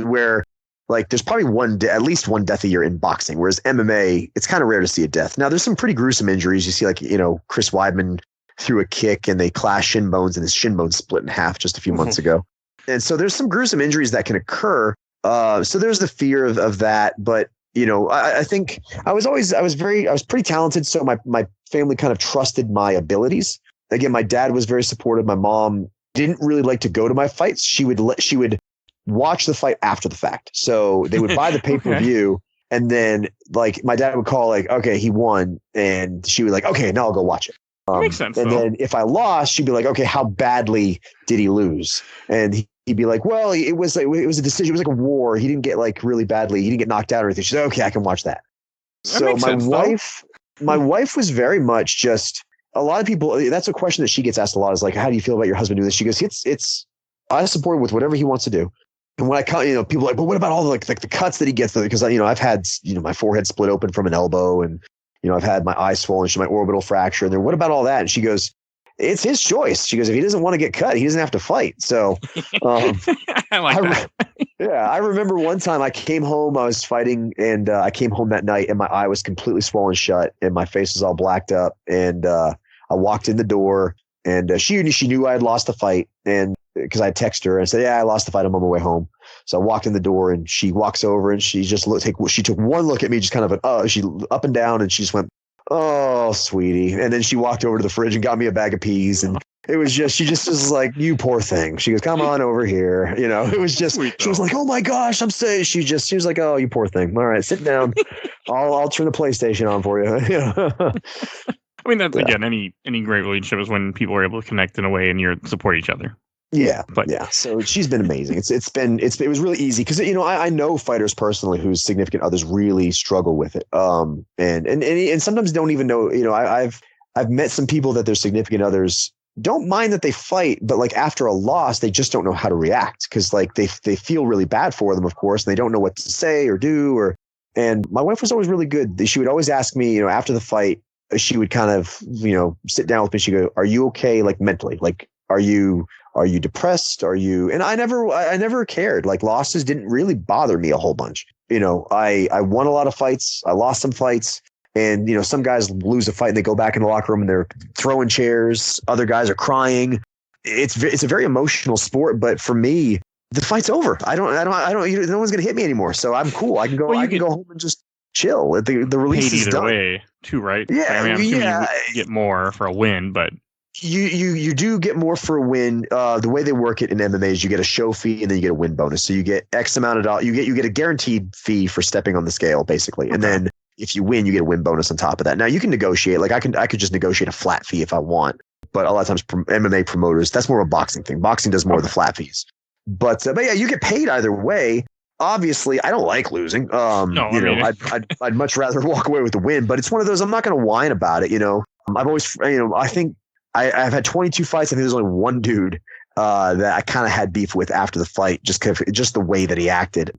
where. Like there's probably at least one death a year in boxing, whereas MMA, it's kind of rare to see a death. Now there's some pretty gruesome injuries. You see like, Chris Weidman threw a kick and they clashed shin bones and his shin bone split in half just a few months ago. And so there's some gruesome injuries that can occur. So there's the fear of that. But, I think I was pretty talented. So my family kind of trusted my abilities. Again, my dad was very supportive. My mom didn't really like to go to my fights. She would watch the fight after the fact. So they would buy the pay-per-view and then like my dad would call like, okay, he won. And she would like, okay, now I'll go watch it. Makes sense. And then if I lost, she'd be like, okay, how badly did he lose? And he'd be like, well, it was a decision. It was like a war. He didn't get like really badly. He didn't get knocked out or anything. She's like, okay, I can watch that. So my wife was very much just a lot of people. That's a question that she gets asked a lot is like, how do you feel about your husband doing this? She goes, I support him with whatever he wants to do. And when I count, people are like, but what about all the cuts that he gets? Because I've had my forehead split open from an elbow, and I've had my eye swollen, my orbital fracture. And then what about all that? And she goes, it's his choice. She goes, if he doesn't want to get cut, he doesn't have to fight. So, I like that. Yeah, I remember one time I came home, I was fighting, and I came home that night, and my eye was completely swollen shut, and my face was all blacked up. And I walked in the door, and she knew I had lost the fight, and because I texted her and said, yeah, I lost the fight. I'm on my way home. So I walked in the door and she walks over and she just she took one look at me, just kind of she up and down, and she just went, oh, sweetie. And then she walked over to the fridge and got me a bag of peas. And it was just, she just was like, you poor thing. She goes, come on over here. It was just, she was like, oh my gosh, I'm saying, she was like, oh, you poor thing. All right, sit down. I'll turn the PlayStation on for you. I mean, that's again, any great relationship is when people are able to connect in a way and you support each other. Yeah, but so she's been amazing. It was really easy because I know fighters personally whose significant others really struggle with it. And sometimes don't even know. I've met some people that their significant others don't mind that they fight, but like after a loss, they just don't know how to react because like they feel really bad for them, of course, and they don't know what to say or do. And my wife was always really good. She would always ask me, after the fight, she would kind of sit down with me. She'd go, "Are you okay? Like mentally, like are you depressed? Are you?" And I never cared. Like losses didn't really bother me a whole bunch. I won a lot of fights. I lost some fights. And, some guys lose a fight and they go back in the locker room and they're throwing chairs. Other guys are crying. It's a very emotional sport. But for me, the fight's over. I don't, no one's going to hit me anymore. So I'm cool. I can go, go home and just chill. The release is done. Either way too, right? Yeah. I mean, I'm assuming you get more for a win, but you do get more for a win. The way they work it in MMA is you get a show fee and then you get a win bonus. So you get X amount of dollars. You get a guaranteed fee for stepping on the scale, basically. Okay. And then if you win, you get a win bonus on top of that. Now you can negotiate. Like I could just negotiate a flat fee if I want. But a lot of times MMA promoters, that's more of a boxing thing. Boxing does more of the flat fees. But yeah, you get paid either way. Obviously, I don't like losing. I'd much rather walk away with the win. But it's one of those. I'm not going to whine about it. I've always, I think I've had 22 fights. I think there's only one dude that I kind of had beef with after the fight, just the way that he acted.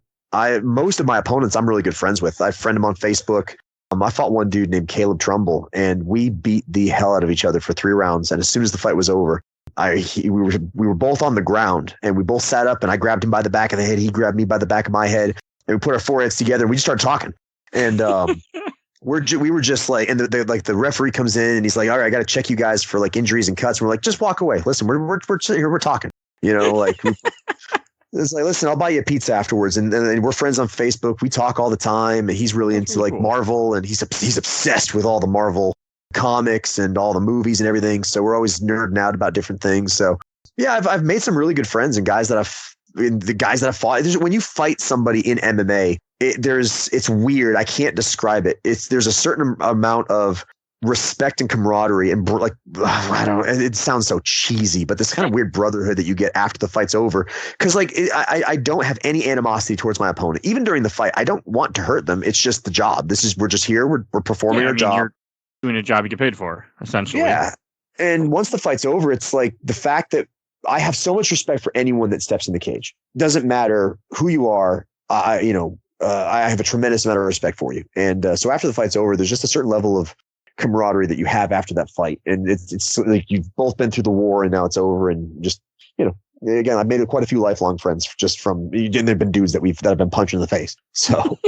Most of my opponents I'm really good friends with. I friend him on Facebook. I fought one dude named Caleb Trumbull, and we beat the hell out of each other for 3 rounds. And as soon as the fight was over, we were both on the ground, and we both sat up, and I grabbed him by the back of the head. He grabbed me by the back of my head, and we put our foreheads together, and we just started talking. And we were just like, and the referee comes in, and he's like, "All right, I got to check you guys for like injuries and cuts." And we're like, "Just walk away. Listen, we're here, we're talking." It's like, listen, I'll buy you a pizza afterwards. And we're friends on Facebook. We talk all the time. And he's really into like Marvel, and he's obsessed with all the Marvel comics and all the movies and everything. So we're always nerding out about different things. So yeah, I've made some really good friends and guys that I've fought. When you fight somebody in MMA, it's weird. I can't describe it. There's a certain amount of respect and camaraderie and like, I don't know, it sounds so cheesy, but this kind of weird brotherhood that you get after the fight's over. Cause like, I don't have any animosity towards my opponent. Even during the fight, I don't want to hurt them. It's just the job. We're just here. We're performing our job. You're doing a job you get paid for, essentially. Yeah. And once the fight's over, it's like the fact that I have so much respect for anyone that steps in the cage. Doesn't matter who you are. I have a tremendous amount of respect for you. And so after the fight's over, there's just a certain level of camaraderie that you have after that fight. And it's like you've both been through the war and now it's over. And just, again, I've made quite a few lifelong friends just from, and there've been dudes that have been punched in the face. So,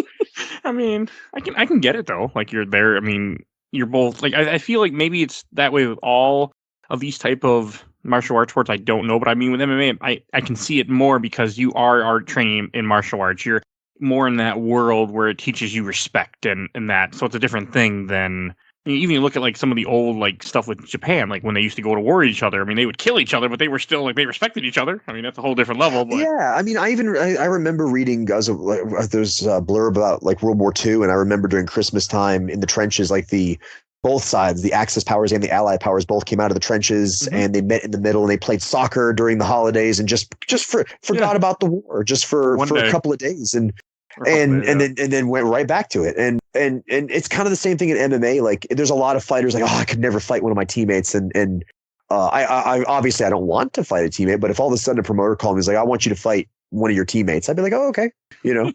I mean, I can get it though. Like you're there. I mean, you're both like, I feel like maybe it's that way with all of these type of martial arts sports. I don't know, but I mean with MMA, I can see it more because you are training in martial arts. You're more in that world where it teaches you respect and that. So it's a different thing than, even you look at like some of the old like stuff with Japan, like when they used to go to war with each other. I mean, they would kill each other, but they were still like they respected each other. I mean, that's a whole different level. But. Yeah, I mean, I remember reading there's a blurb about like World War II, and I remember during Christmas time in the trenches, like both sides, the Axis powers and the Allied powers, both came out of the trenches and they met in the middle and they played soccer during the holidays and just forgot about the war just for a couple of days and then went right back to it. And it's kind of the same thing in MMA. Like there's a lot of fighters like, I could never fight one of my teammates. And I obviously I don't want to fight a teammate, but if all of a sudden a promoter called me, he's like, I want you to fight one of your teammates, I'd be like, oh, okay.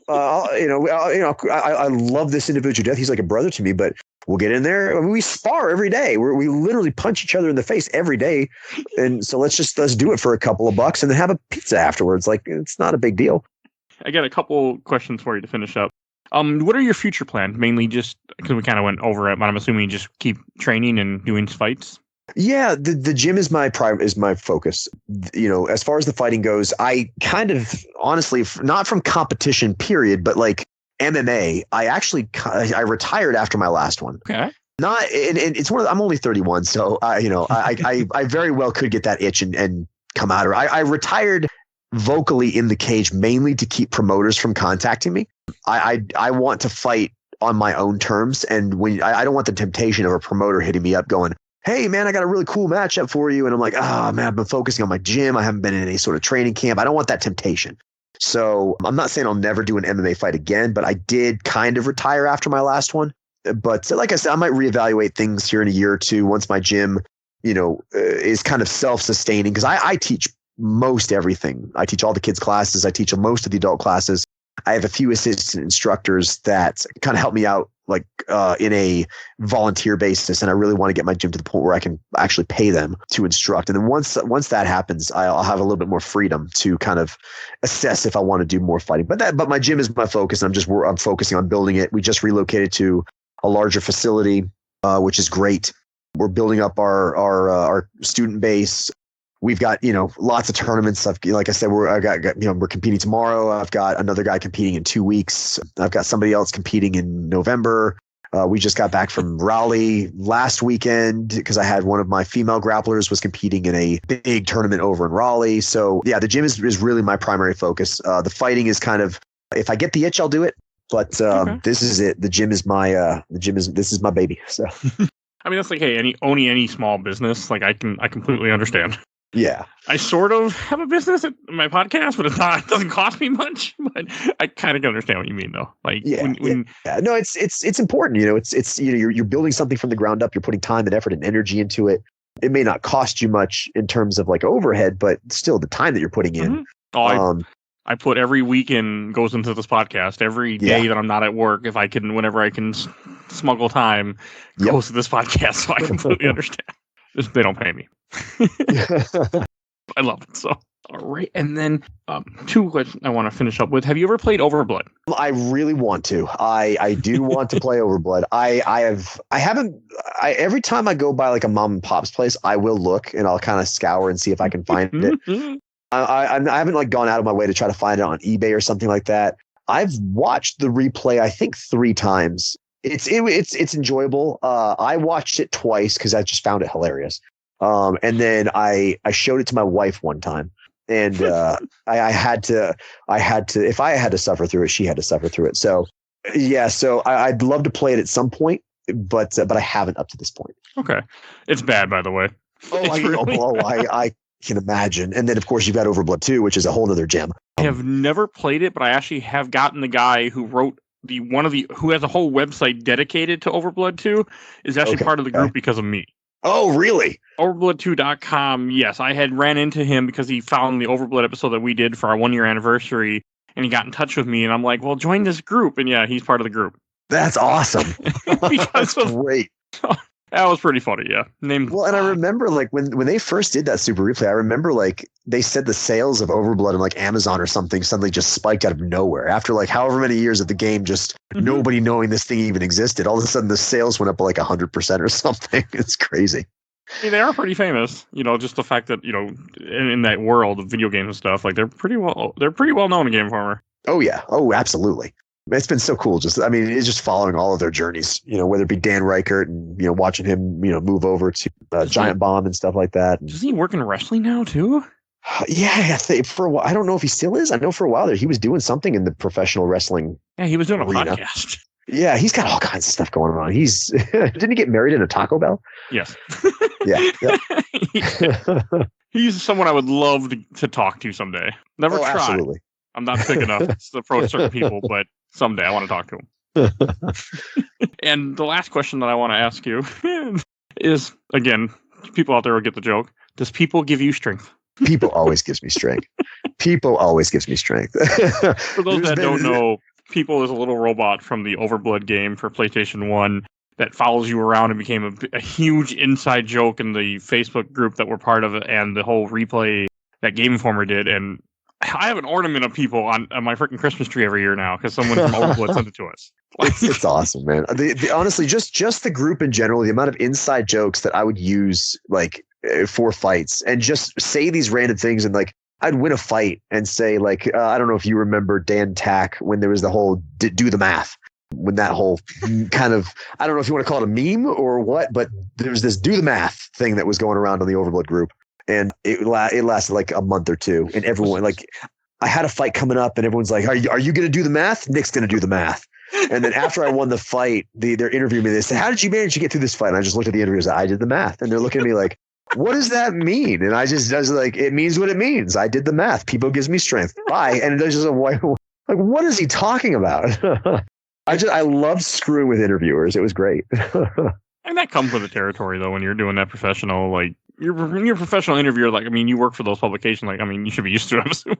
I love this individual to death. He's like a brother to me, but we'll get in there. I mean, we spar every day. We literally punch each other in the face every day. And so let's do it for a couple of bucks and then have a pizza afterwards. Like it's not a big deal. I got a couple questions for you to finish up. What are your future plans? Mainly just because we kind of went over it, but I'm assuming you just keep training and doing fights. Yeah, the gym is my focus. As far as the fighting goes, I kind of honestly, not from competition period, but like MMA, I retired after my last one. Okay. And it's I'm only 31, so I very well could get that itch and come out. Or I retired vocally in the cage mainly to keep promoters from contacting me. I want to fight on my own terms, and when I don't want the temptation of a promoter hitting me up going, hey man, I got a really cool matchup for you. And I'm like, man, I've been focusing on my gym. I haven't been in any sort of training camp. I don't want that temptation. So I'm not saying I'll never do an MMA fight again, but I did kind of retire after my last one. But like I said, I might reevaluate things here in a year or two once my gym, is kind of self-sustaining, because I teach most everything. I teach all the kids' classes. I teach most of the adult classes. I have a few assistant instructors that kind of help me out like in a volunteer basis. And I really want to get my gym to the point where I can actually pay them to instruct. And then once that happens, I'll have a little bit more freedom to kind of assess if I want to do more fighting. But my gym is my focus. And I'm focusing on building it. We just relocated to a larger facility, which is great. We're building up our student base. We've got, lots of tournaments. Like I said, we're competing tomorrow. I've got another guy competing in 2 weeks. I've got somebody else competing in November. We just got back from Raleigh last weekend because I had one of my female grapplers was competing in a big tournament over in Raleigh. So yeah, the gym is really my primary focus. The fighting is kind of, if I get the itch, I'll do it. But okay. This is it. The gym is this is my baby. So I mean, that's like, hey, owning any small business, like I completely understand. Yeah. I sort of have a business at my podcast, but it doesn't cost me much. But I kind of understand what you mean, though. Like, no, it's important. You're building something from the ground up. You're putting time and effort and energy into it. It may not cost you much in terms of like overhead, but still the time that you're putting in. Mm-hmm. I put every weekend goes into this podcast. Every day that I'm not at work, whenever I can smuggle time, goes to this podcast. So I completely understand. They don't pay me. I love it. So, all right. And then 2 questions I want to finish up with. Have you ever played Overblood? I really want to. I do want to play Overblood. I haven't. Every time I go by like a mom and pop's place, I will look and I'll kind of scour and see if I can find it. I haven't like gone out of my way to try to find it on eBay or something like that. I've watched the replay, I think 3 times. It's enjoyable. I watched it twice because I just found it hilarious. And then I showed it to my wife one time, and I had to if I had to suffer through it, she had to suffer through it. So yeah, so I'd love to play it at some point. but I haven't up to this point. Okay, it's bad, by the way. I can imagine. And then of course you've got Overblood 2, which is a whole other gem. I have never played it, but I actually have gotten the guy who wrote who has a whole website dedicated to Overblood 2 is actually part of the group because of me. Oh, really? Overblood2.com. Yes, I had ran into him because he found the Overblood episode that we did for our 1-year anniversary, and he got in touch with me, and I'm like, well, join this group. And yeah, he's part of the group. That's awesome. That's great. That was pretty funny, yeah. Well, and I remember like when they first did that Super Replay, I remember like they said the sales of Overblood on like Amazon or something suddenly just spiked out of nowhere. After like however many years of the game, just nobody knowing this thing even existed. All of a sudden the sales went up like 100% or something. It's crazy. I mean, they are pretty famous, just the fact that, in that world of video games and stuff, like they're pretty well known in Game Informer. Oh yeah. Oh, absolutely. It's been so cool. It's just following all of their journeys, whether it be Dan Reichert and, watching him, move over to Giant Bomb and stuff like that. Does he work in wrestling now too? Yeah. For a while. I don't know if he still is. I know for a while there, he was doing something in the professional wrestling. Yeah. He was doing arena. A podcast. Yeah. He's got all kinds of stuff going on. Didn't he get married in a Taco Bell? Yes. Yeah. He's someone I would love to talk to someday. Never tried. Absolutely. I'm not big enough to approach certain people, but someday I want to talk to him. And the last question that I want to ask you is, again, people out there will get the joke. Does people give you strength? People always gives me strength. People always gives me strength. For those that don't know, People is a little robot from the Overblood game for PlayStation 1 that follows you around and became a huge inside joke in the Facebook group that we're part of, and the whole replay that Game Informer did. And I have an ornament of people on my freaking Christmas tree every year now because someone from Overblood sent it to us. It's awesome, man. Honestly, just the group in general, the amount of inside jokes that I would use like for fights and just say these random things, and like I'd win a fight and say like, I don't know if you remember Dan Tack when there was the whole do the math. When that whole kind of, I don't know if you want to call it a meme or what, but there was this do the math thing that was going around on the Overblood group. And it lasted like a month or two. And everyone, like, I had a fight coming up and everyone's like, are you going to do the math? Nick's going to do the math. And then after I won the fight, they're interviewing me. They said, how did you manage to get through this fight? And I just looked at the interviewers. I did the math. And they're looking at me like, what does that mean? And I was like, it means what it means. I did the math. People gives me strength. Bye. And there's just like, what is he talking about? I loved screwing with interviewers. It was great. And that comes with the territory, though, when you're doing that professional, like, you're a professional interviewer. Like, I mean, you work for those publications. Like, I mean, you should be used to it, I'm assuming.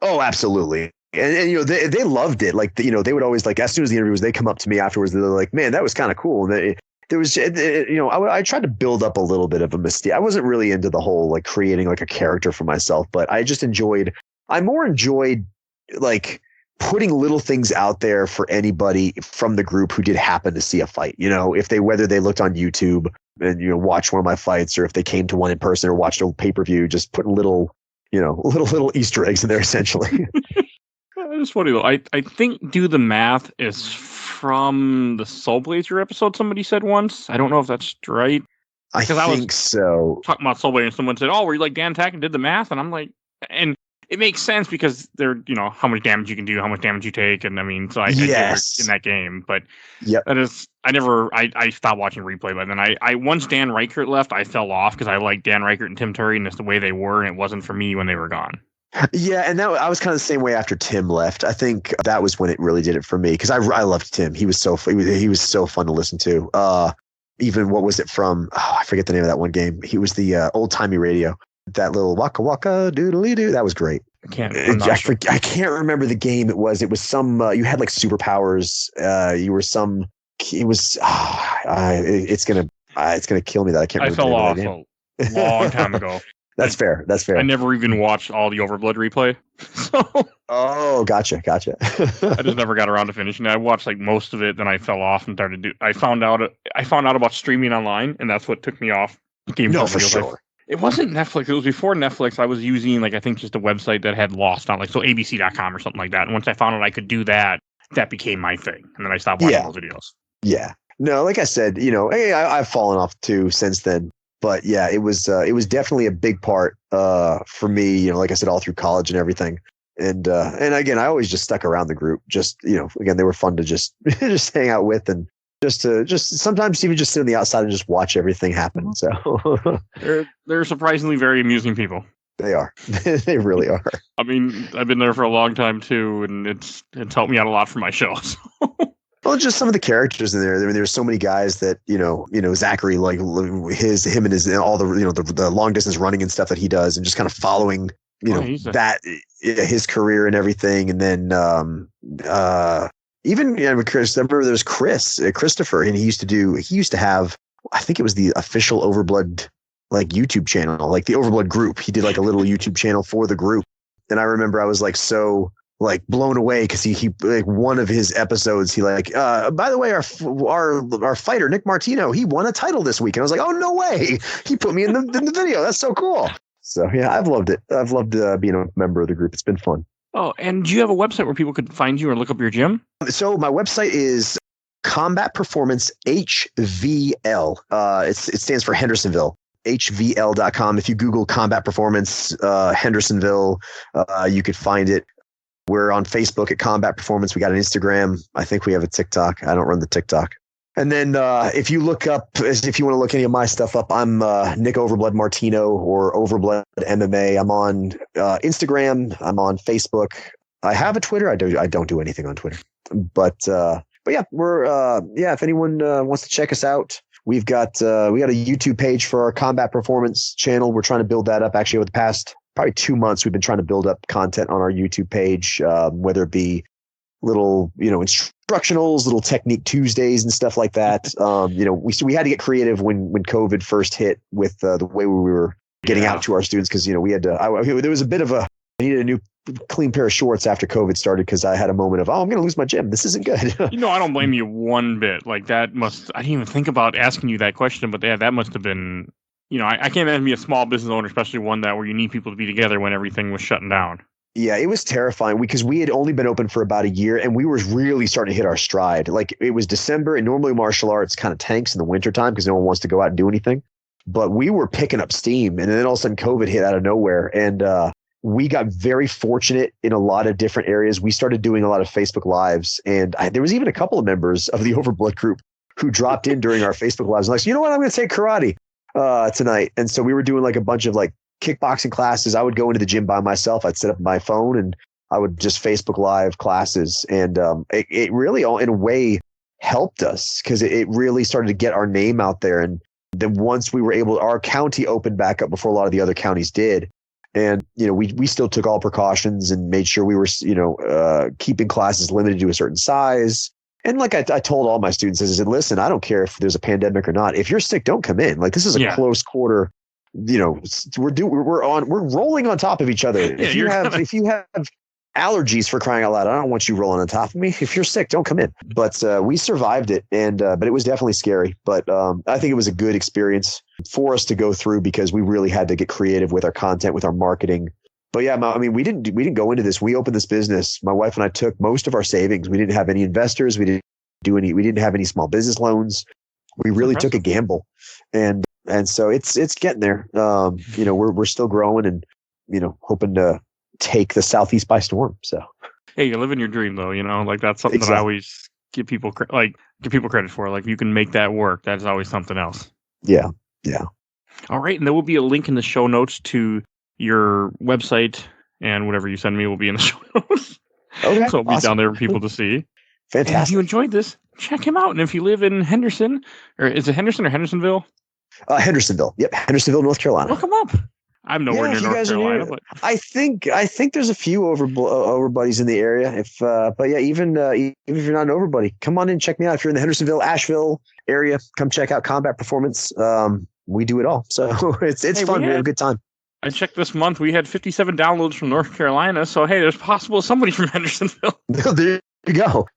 Oh, absolutely. And you know, they loved it. Like, you know, they would always, like, as soon as the interview was, they come up to me afterwards. They're like, man, that was kind of cool. And there was, you know, I tried to build up a little bit of a mystique. I wasn't really into the whole, like, creating, like, a character for myself, but I more enjoyed, like, putting little things out there for anybody from the group who did happen to see a fight, you know, whether they looked on YouTube and, you know, watched one of my fights, or if they came to one in person or watched a pay-per-view, just putting little Easter eggs in there, essentially. It's funny though. I think Do the Math is from the Soul Blazer episode somebody said once. I don't know if that's right. I think so. Talking about Soul Blazer and someone said, oh, were you like Dan Tack and did the math? And I'm like, and it makes sense because they're, you know, how much damage you can do, how much damage you take. And I mean, so I did it in that game, but that is, I stopped watching replay, but then I once Dan Reichert left, I fell off because I liked Dan Reichert and Tim Turry and it's the way they were. And it wasn't for me when they were gone. Yeah. And I was kind of the same way after Tim left. I think that was when it really did it for me. Cause I loved Tim. He was so fun to listen to. Even what was it from? Oh, I forget the name of that one game. He was the old timey radio. That little waka waka doodly doo. That was great. I can't remember the game it was. It was some, you had like superpowers. It's going to kill me that I can't remember. I fell off a long time ago. That's fair. I never even watched all the Overblood replay. So oh, gotcha. I just never got around to finishing it. I watched like most of it, then I fell off and I found out about streaming online, and that's what took me off. No, for sure. It wasn't Netflix. It was before Netflix. I was using like, I think just a website that had Lost on, like, so abc.com or something like that. And once I found out I could do that, that became my thing. And then I stopped watching those videos. Yeah. No, like I said, you know, I've fallen off too since then. But yeah, it was definitely a big part for me, you know, like I said, all through college and everything. And again, I always just stuck around the group. Just, you know, again, they were fun to just hang out with and just sometimes even just sit on the outside and just watch everything happen. So they're surprisingly very amusing people. They are. They really are. I mean, I've been there for a long time too, and it's helped me out a lot for my shows. Well, just some of the characters in there. I mean, there's so many guys that Zachary, like him and his all the the long distance running and stuff that he does, and just kind of following his career and everything. And then even with Chris, I remember there's Christopher, and he used to have, I think it was the official Overblood like YouTube channel, like the Overblood group. He did like a little YouTube channel for the group, and I remember I was like so like blown away because he like one of his episodes he like by the way our fighter Nick Martino, he won a title this week, and I was like, oh no way, he put me in the video. That's so cool. So yeah, I've loved it. I've loved being a member of the group. It's been fun. Oh, and do you have a website where people could find you or look up your gym? So my website is Combat Performance HVL. It stands for Hendersonville. HVL.com. If you Google Combat Performance Hendersonville, you could find it. We're on Facebook at Combat Performance. We got an Instagram. I think we have a TikTok. I don't run the TikTok. And then if you want to look any of my stuff up, I'm Nick Overblood Martino or Overblood MMA. I'm on Instagram. I'm on Facebook. I have a Twitter. I don't do anything on Twitter. But yeah, we're if anyone wants to check us out, we got a YouTube page for our Combat Performance channel. We're trying to build that up. Actually, over the past probably 2 months, we've been trying to build up content on our YouTube page, whether it be little, instructionals, little technique Tuesdays and stuff like that. We had to get creative when COVID first hit with the way we were getting out to our students. Cause we had to, there was a bit of I needed a new clean pair of shorts after COVID started. Cause I had a moment of, I'm going to lose my gym. This isn't good. I don't blame you one bit. Like I didn't even think about asking you that question, but yeah, that must have been, I can't imagine being a small business owner, especially one where you need people to be together when everything was shutting down. Yeah, it was terrifying because we had only been open for about a year, and we were really starting to hit our stride. Like it was December, and normally martial arts kind of tanks in the wintertime because no one wants to go out and do anything. But we were picking up steam, and then all of a sudden COVID hit out of nowhere. And we got very fortunate in a lot of different areas. We started doing a lot of Facebook Lives, and there was even a couple of members of the Overblood group who dropped in during our Facebook Lives. And like, you know what, I'm going to take karate tonight. And so we were doing like a bunch of like kickboxing classes. I would go into the gym by myself. I'd set up my phone and I would just Facebook Live classes. And it really, in a way, helped us because it really started to get our name out there. And then once we were able, our county opened back up before a lot of the other counties did. And, we still took all precautions and made sure we were, keeping classes limited to a certain size. And like I told all my students, I said, listen, I don't care if there's a pandemic or not. If you're sick, don't come in. Like this is a close quarter. We're rolling on top of each other. If you have allergies, for crying out loud, I don't want you rolling on top of me. If you're sick, don't come in. But we survived it, and but it was definitely scary. But I think it was a good experience for us to go through because we really had to get creative with our content, with our marketing. But yeah, I mean, we didn't go into this. We opened this business. My wife and I took most of our savings. We didn't have any investors. We didn't have any small business loans. We really took a gamble, and so it's getting there. We're still growing and hoping to take the Southeast by storm. So hey, you're living your dream though. Like that's something that I always give people credit for. Like you can make that work. That's always something else. Yeah. All right, and there will be a link in the show notes to your website, and whatever you send me will be in the show notes. Okay, so it'll be down there for people to see. Fantastic. And if you enjoyed this, check him out. And if you live in Henderson, or is it Henderson or Hendersonville? Hendersonville. Yep, Hendersonville, North Carolina. Look him up. I'm nowhere near North Carolina, but I think there's a few overbuddies in the area. But yeah, even if you're not an overbuddy, come on in, check me out. If you're in the Hendersonville, Asheville area, come check out Combat Performance. We do it all, so it's fun. We have a good time. I checked this month. We had 57 downloads from North Carolina. So, hey, there's possible somebody from Hendersonville. There you go.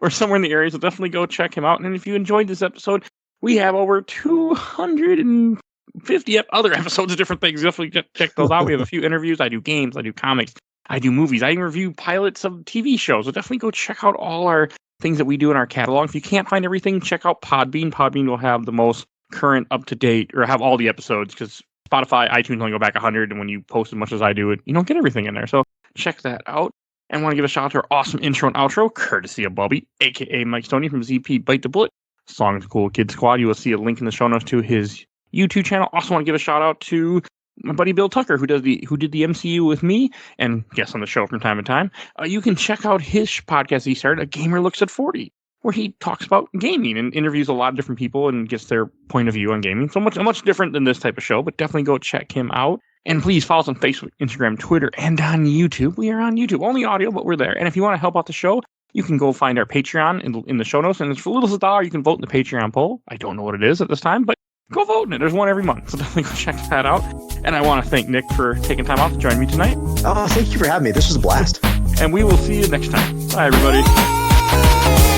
Or somewhere in the area. So definitely go check him out. And if you enjoyed this episode, we have over 250 other episodes of different things. Definitely check those out. We have a few interviews. I do games. I do comics. I do movies. I even review pilots of TV shows. So definitely go check out all our things that we do in our catalog. If you can't find everything, check out Podbean. Podbean will have the most current, up-to-date, or have all the episodes because Spotify, iTunes only go back 100, and when you post as much as I do, you don't get everything in there. So check that out. And want to give a shout out to our awesome intro and outro, courtesy of Bubby, aka Mike Stoney from ZP Bite the Bullet. Songs Cool Kid Squad. You will see a link in the show notes to his YouTube channel. Also want to give a shout out to my buddy Bill Tucker, who did the MCU with me and guests on the show from time to time. You can check out his podcast he started, A Gamer Looks at 40, where he talks about gaming and interviews a lot of different people and gets their point of view on gaming. So much different than this type of show, but definitely go check him out. And please follow us on Facebook, Instagram, Twitter, and on YouTube. We are on YouTube, only audio, but we're there. And if you want to help out the show, you can go find our Patreon in the show notes. And for little as $1, you can vote in the Patreon poll. I don't know what it is at this time, but go vote in it. There's one every month. So definitely go check that out. And I want to thank Nick for taking time out to join me tonight. Thank you for having me. This was a blast. And we will see you next time. Bye, everybody.